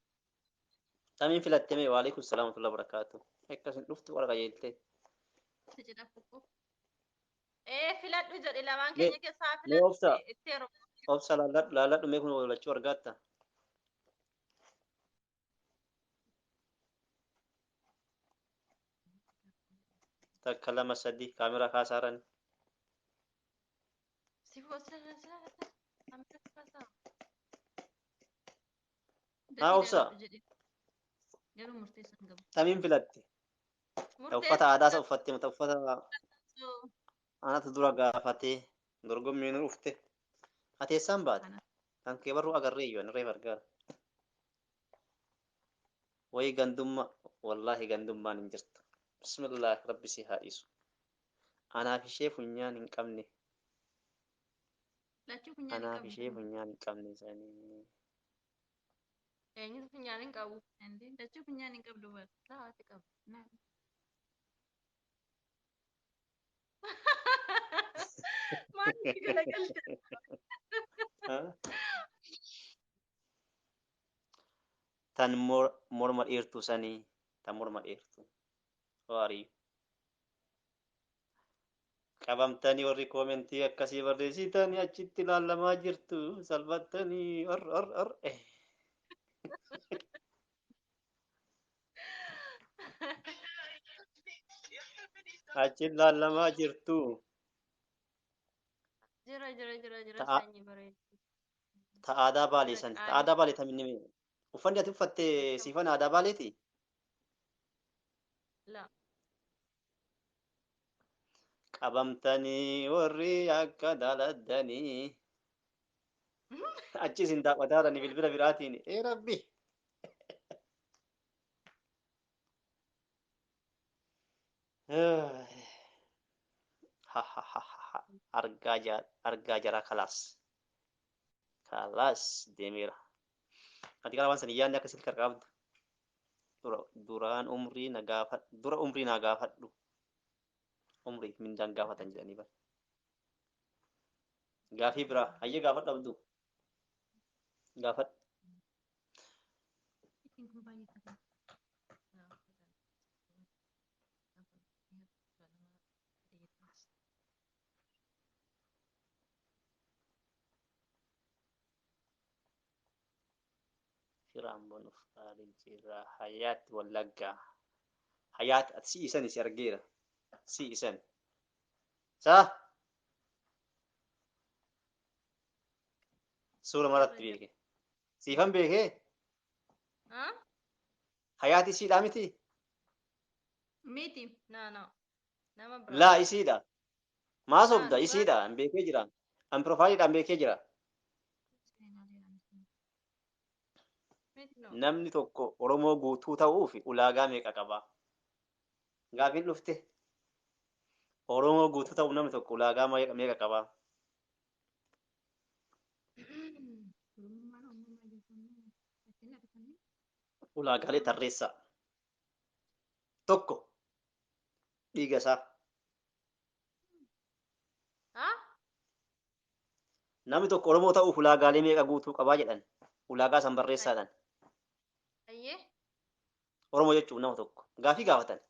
Tamiin filattee waalaikum salaam wa rahmatullahi wa barakatuh. Akkasin dhuftu warra qajeeltee. Filadhu jedhi lamaan keenya keessaa filadhu. Obsa laalladhu mee kun walachuu argaatta. takka lama sadii kaameraa kaasaaran. Si fuusa amta kasa. Haa obsa Garuu murteessan gabu. tamiin filatti. Ta uffata aadaa isa uffatte mata uffata anatu dura gaafatee dorgommiin dhufte. Ati eessaan baate? Kan kee barruu agarree iyyuu ani reef argaa. Wayi gandummaa wallaahi gandummaan hin jirtu. Bismillah rabbi si haa dhiisu. Anaaf ishee funyaan hin qabne. Lachuu funyaan hin Anaaf qabne. ishee funyaan hin qabne isaanii. Eenyutu funyaan hin qabu? Lachuu funyaan hin qabdu bara. Laati qabu. Maaliif galagalcha? Tan morma dheertuu sanii tan morma dheertuu. Waarii. Qabamtanii warri koomentii akkasii barreessitanii achitti ilaalamaa jirtu salphattanii or. Achi ilaalamaa jirtu. Jira Ta'a sanyii bareedu. aadaa baalee sani. Ta aadaa baalee taminni uffanni ati uffatte siifan aadaa baaleeti. La. Qabamtanii warri akka daladdanii. Achis hin taphataarani bilbila biraatiin. Rabbi. Argaa jara kalaas deemeera. Ati kana waan san yaadni akka silka qabdu. Duraan umrii na gaafadhu. Dura umrii na gaafadhu. Umrii mindaan gaafatan jedhanii bara. Gaafii biraa hayyee gaafadhu abduu. Gaafadhu. Ittiin kun baay'ee qaba. Firaan bonuuf qaaliin jira. Hayaatti wallaggaa. Hayaatti ati si isan si argeera. Si isan. Saa. Suura maratti beeke. Siifan beekee. Hayaati isiidhaa miti. Miti. No. Nama biraa. Laa isiidha. Maa sobda isiidha. An beekee jira. An piroofaayiliidhaan beekee jira. No. Namni tokko Oromoo guutuu ta'uuf ulaagaa meeqa qaba? Gaafiin dhufte. Oromoo guutuu ta'uuf namni tokko ulaagaa meeqa qaba? Ulaagaalee tarreessaa. Tokko dhiiga isaa. Namni tokko Oromoo ta'uuf ulaagaalee meeqa guutuu qabaa jedhan. Ulaagaa san barreessaadhaan. Ayyee. Oromoo jechuun nama tokko. Gaafii gaafatan.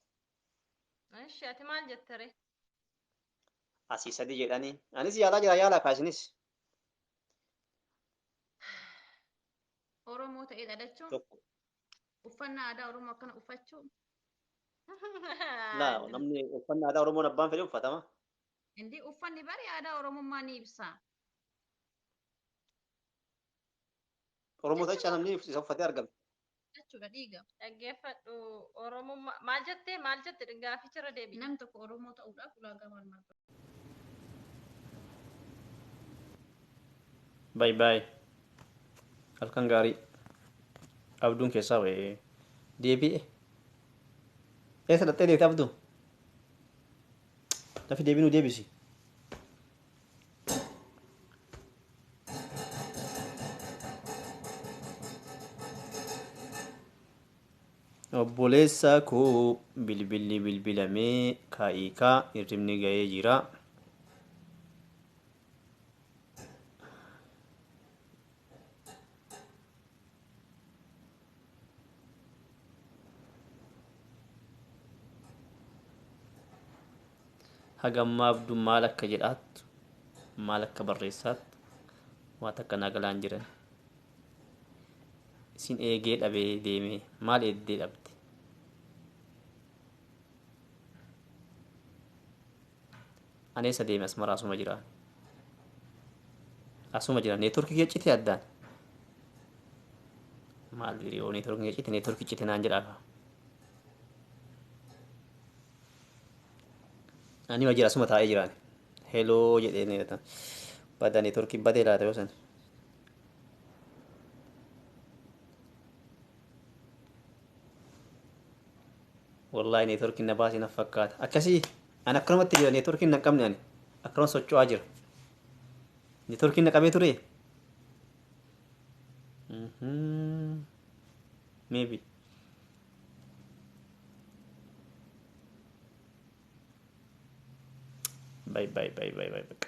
Ishi ati maal jettere? Asii sadii jedhanii. Anis yaalaa jira yaalaa kaasinis. Oromoo ta'ee dhalachuun Tokko. uffannaa aadaa Oromoo akkana uffachuu. Laa namni uffannaa aadaa Oromoon abbaan fedhe uffatama. Indi uffanni bari aadaa Oromummaa ni ibsa. Oromoo ta'ichaa namni isa uffatee argama. Jechuudha dhiiga. Dhaggeeffadhu Oromummaa maal jette gaafichirra deebi. Namni tokko Oromoo ta'uudhaaf ulaagaa maal maal qaba? Bye. Halkan gaarii. Abduun keessaa wayee deebi'e. Eessa dhattee deebite abduu? Lafi deebinuu deebisi. Obboleessa koo bilbilli bilbilamee kaa'iikaa hirribni ga'ee jira. Hagammaa abduun maal akka jedhaattu maal akka barreessaattu waan akka nagalaan jiran. Isin eegee dhabee deemee maal eeddee dhabde? Ani isa deeme asmara asuma jira. Asuma jira neetworkii kee cite addaan. Maal biroo neetworkii cite naan jedhaa. Ani ma jira asuma taa'ee jiraan. Heloo jedhee neeta. Badda neetworkii badee laata yoo san. Wallahi neetworkiin na baasii na fakkaata. Akkasii ani akkanumatti jira neetworkiin na qabne ani. Akkanuma socho'aa jira. Neetworkiin na qabee ture. Maybe. Bye bye bye bye bye.